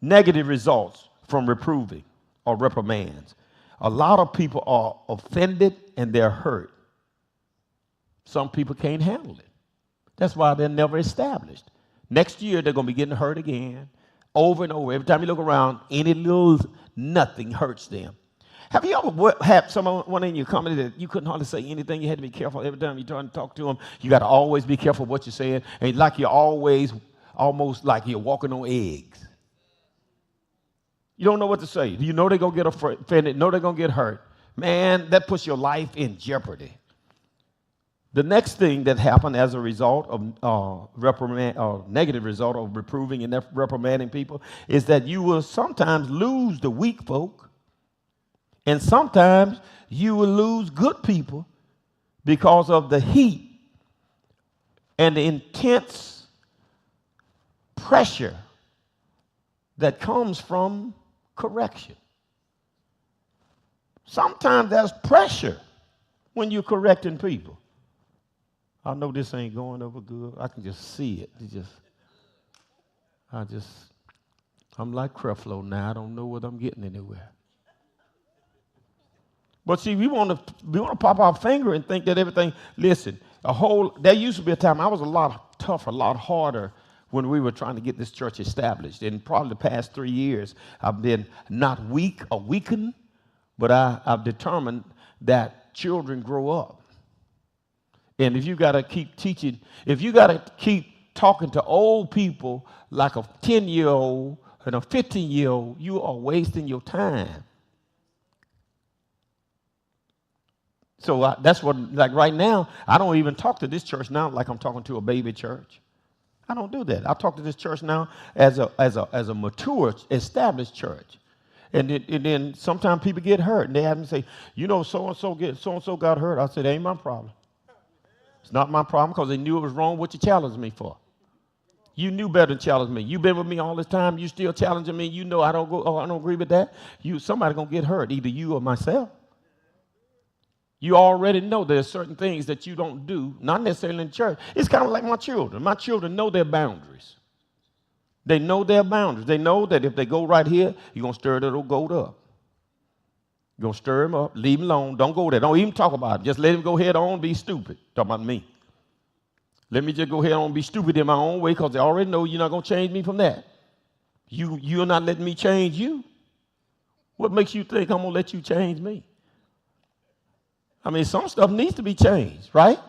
Negative results from reproving or reprimands. A lot of people are offended and they're hurt. Some people can't handle it. That's why they're never established. Next year, they're going to be getting hurt again, over and over. Every time you look around, any little nothing hurts them. Have you ever had someone in your company that you couldn't hardly say anything? You had to be careful every time you try to talk to them. You got to always be careful what you're saying. And like you're always, almost like you're walking on eggs. You don't know what to say. You know they're going to get offended. Know they're going to get hurt. Man, that puts your life in jeopardy. The next thing that happened as a result of negative result of reproving and reprimanding people is that you will sometimes lose the weak folk, and sometimes you will lose good people because of the heat and the intense pressure that comes from correction. Sometimes there's pressure when you're correcting people. I know this ain't going over good. I can just see it. I'm like Creflo now. I don't know whether I'm getting anywhere. But see, we want to pop our finger and think that everything. Listen, there used to be a time I was a lot tougher, a lot harder when we were trying to get this church established. In probably the past 3 years, I've been not weak or weakened, but I've determined that children grow up. And if you got to keep teaching, if you got to keep talking to old people like a 10-year-old and a 15-year-old, you are wasting your time. So that's what, like right now, I don't even talk to this church now like I'm talking to a baby church. I don't do that. I talk to this church now as a mature, established church. And then sometimes people get hurt, and they have me say, you know, so-and-so got hurt. I said, it ain't my problem. It's not my problem because they knew it was wrong. What you challenged me for? You knew better than challenge me. You've been with me all this time. You still challenging me. You know I don't agree with that. Somebody going to get hurt, either you or myself. You already know there's certain things that you don't do, not necessarily in church. It's kind of like my children. My children know their boundaries. They know their boundaries. They know that if they go right here, you're going to stir that old goat up. You're going to stir him up, leave him alone. Don't go there. Don't even talk about it. Just let him go head on, be stupid. Talking about me. Let me just go ahead on and be stupid in my own way because they already know you're not going to change me from that. You're not letting me change you. What makes you think I'm going to let you change me? I mean, some stuff needs to be changed, right?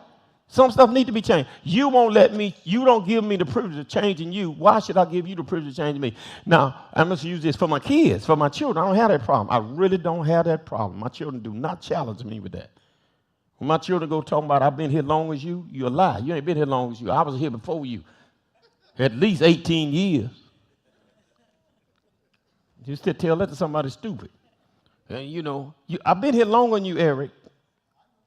Some stuff needs to be changed. You don't give me the privilege of changing you. Why should I give you the privilege of changing me? Now, I'm going to use this for my kids, for my children. I don't have that problem. I really don't have that problem. My children do not challenge me with that. When my children go talking about, I've been here long as you, you're a lie. You ain't been here long as you. I was here before you. At least 18 years. You still tell that to somebody stupid. And you know, I've been here longer than you, Eric.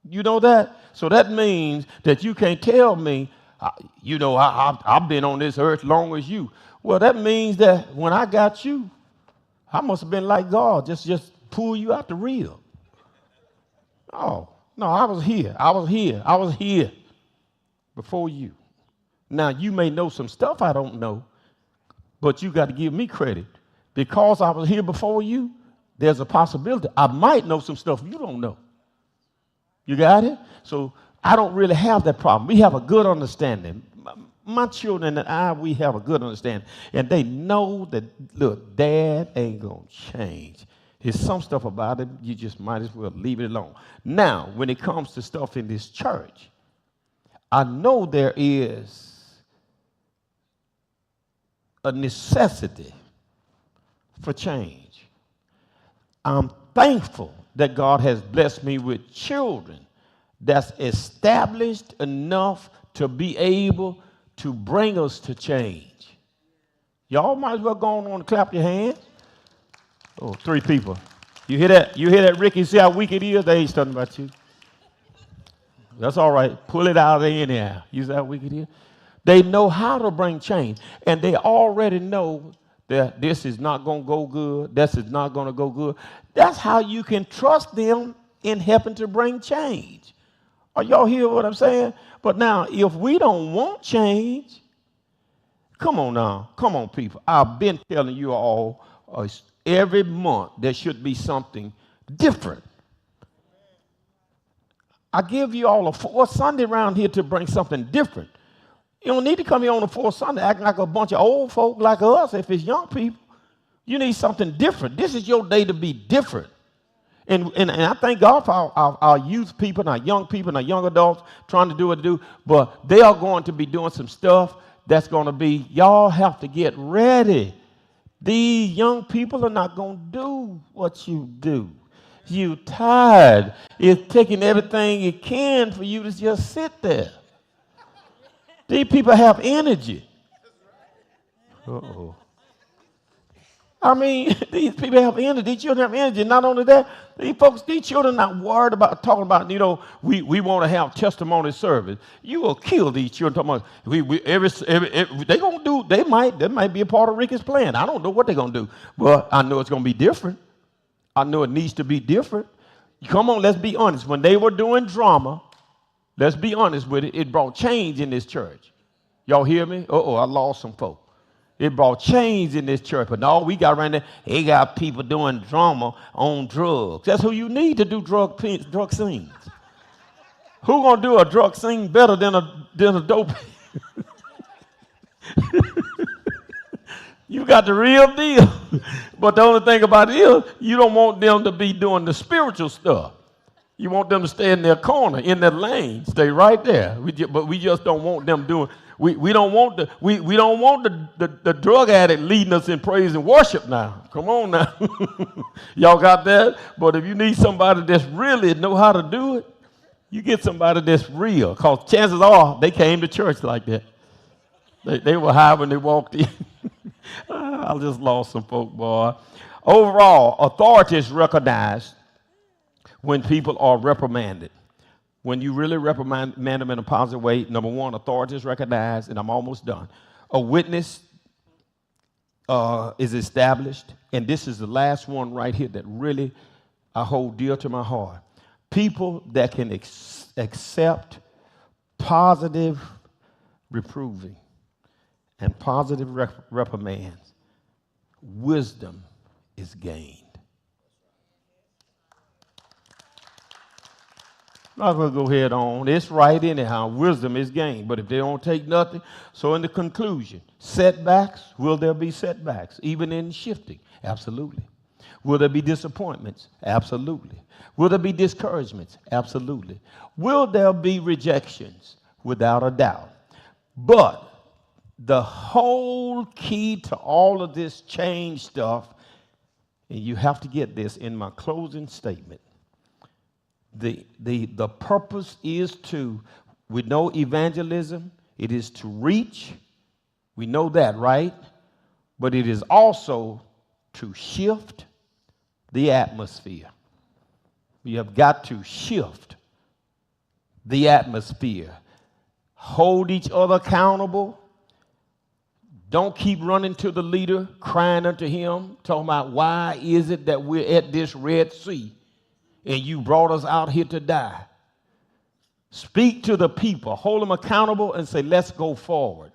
You know that? So that means that you can't tell me, I've been on this earth long as you. Well, that means that when I got you, I must have been like God, just pull you out the reel. Oh, no, I was here before you. Now, you may know some stuff I don't know, but you got to give me credit. Because I was here before you, there's a possibility I might know some stuff you don't know. You got it? So I don't really have that problem. We have a good understanding. My children and I, we have a good understanding. And they know that, look, Dad ain't going to change. There's some stuff about it, you just might as well leave it alone. Now, when it comes to stuff in this church, I know there is a necessity for change. I'm thankful that God has blessed me with children that's established enough to be able to bring us to change. Y'all might as well go on and clap your hands. Oh, 3 people. You hear that? You hear that, Ricky? See how weak it is? They ain't talking about you. That's all right. Pull it out of there anyhow. You see how weak it is? They know how to bring change, and they already know that this is not going to go good. This is not going to go good. That's how you can trust them in helping to bring change. Are y'all hear what I'm saying? But now, if we don't want change, come on now. Come on, people. I've been telling you all every month there should be something different. I give you all a 4th Sunday around here to bring something different. You don't need to come here on the 4th Sunday acting like a bunch of old folk like us if it's young people. You need something different. This is your day to be different. And I thank God for our youth people and our young people and our young adults trying to do what they do. But they are going to be doing some stuff that's going to be, y'all have to get ready. These young people are not going to do what you do. You tired. It's taking everything it can for you to just sit there. These people have energy. Uh-oh. I mean, these people have energy. These children have energy. Not only that, these children are not worried about talking about, we want to have testimony service. You will kill these children. Talking about, they gonna do. They might be a part of Ricky's plan. I don't know what they're gonna do, but I know it's gonna be different. I know it needs to be different. Come on, let's be honest. When they were doing drama, let's be honest with it. It brought change in this church. Y'all hear me? Uh-oh, I lost some folk. It brought change in this church. But no, we got around there, they got people doing drama on drugs. That's who you need to do drug scenes. Who gonna do a drug scene better than a dope? You got the real deal. But the only thing about it is you don't want them to be doing the spiritual stuff. You want them to stay in their corner, in their lane, stay right there. But we just don't want them doing. We don't want the drug addict leading us in praise and worship now. Come on now. Y'all got that? But if you need somebody that's really know how to do it, you get somebody that's real. Because chances are they came to church like that. They were high when they walked in. I just lost some folk, boy. Overall, authority is recognized when people are reprimanded. When you really reprimand them in a positive way, number one, authority is recognized, and I'm almost done. A witness is established, and this is the last one right here that really I hold dear to my heart. People that can accept positive reproving and positive reprimands, wisdom is gained. I'm going to go ahead on. It's right anyhow. Wisdom is gained. But if they don't take nothing, so in the conclusion, setbacks, will there be setbacks? Even in shifting? Absolutely. Will there be disappointments? Absolutely. Will there be discouragements? Absolutely. Will there be rejections? Without a doubt. But the whole key to all of this change stuff, and you have to get this in my closing statement, the purpose is to, we know evangelism, it is to reach, we know that, right? But it is also to shift the atmosphere. We have got to shift the atmosphere. Hold each other accountable. Don't keep running to the leader, crying unto him, talking about why is it that we're at this Red Sea and you brought us out here to die. Speak to the people, hold them accountable and say, let's go forward.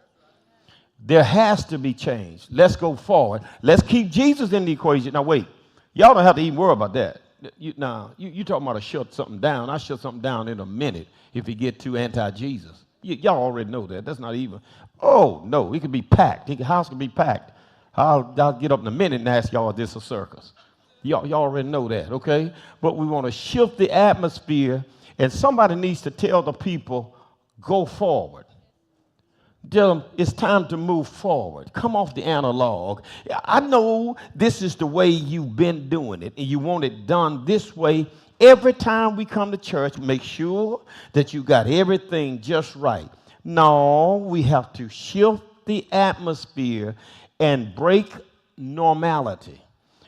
There has to be change. Let's go forward. Let's keep Jesus in the equation. Now wait, y'all don't have to even worry about that. You talking about to shut something down. I shut something down in a minute if you get too anti-Jesus. Y'all already know that. That's not even. Oh, no, it could be packed. The house could be packed. I'll get up in a minute and ask y'all, is this a circus? Y'all already know that, okay? But we want to shift the atmosphere, and somebody needs to tell the people, go forward. Tell them it's time to move forward. Come off the analog. I know this is the way you've been doing it, and you want it done this way. Every time we come to church, make sure that you got everything just right. No, we have to shift the atmosphere and break normality.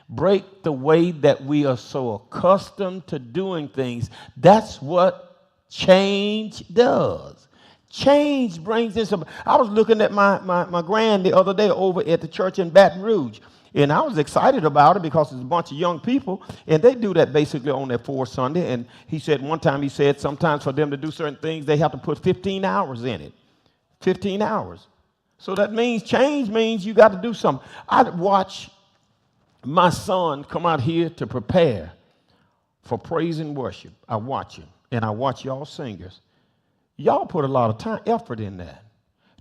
Break the way that we are so accustomed to doing things. That's what change does. Change brings in some. I was looking at my grand the other day over at the church in Baton Rouge, and I was excited about it because it's a bunch of young people, and they do that basically on their fourth Sunday. And he said one time, he said sometimes for them to do certain things, they have to put 15 hours in it. 15 hours. So that means change means you got to do something. I watch my son come out here to prepare for praise and worship. I watch him, and I watch y'all singers. Y'all put a lot of time, effort in that.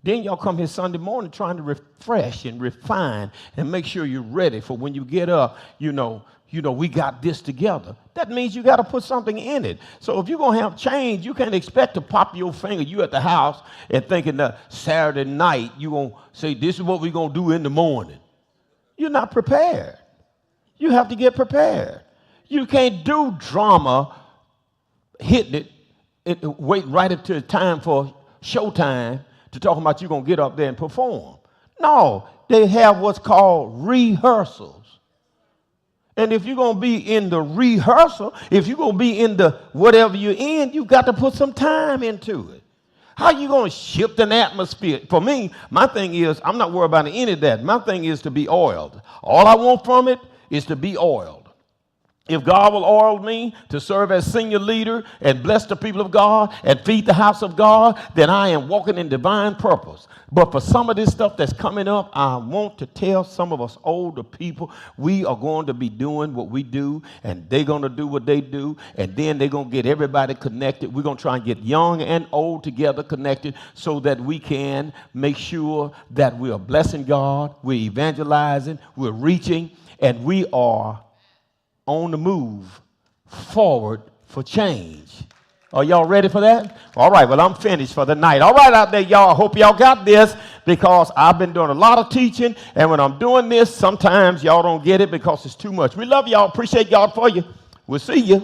Then y'all come here Sunday morning trying to refresh and refine and make sure you're ready for when you get up, you know, we got this together. That means you got to put something in it. So if you're going to have change, you can't expect to pop your finger. You at the house and thinking that Saturday night you're going to say, this is what we're going to do in the morning. You're not prepared. You have to get prepared. You can't do drama, hitting it, wait right up to the time for showtime to talk about you're going to get up there and perform. No, they have what's called rehearsals. And if you're going to be in the rehearsal, if you're going to be in the whatever you're in, you've got to put some time into it. How are you going to shift an atmosphere? For me, my thing is, I'm not worried about any of that. My thing is to be oiled. All I want from it is to be oiled. If God will oil me to serve as senior leader and bless the people of God and feed the house of God, then I am walking in divine purpose. But for some of this stuff that's coming up, I want to tell some of us older people, we are going to be doing what we do, and they're going to do what they do, and then they're going to get everybody connected. We're going to try and get young and old together connected so that we can make sure that we are blessing God, we're evangelizing, we're reaching, and we are on the move forward for change. Are y'all ready for that? All right, well, I'm finished for the night. All right, out there, y'all. I hope y'all got this, because I've been doing a lot of teaching, and when I'm doing this, sometimes y'all don't get it because it's too much. We love y'all. Appreciate God for you. We'll see you.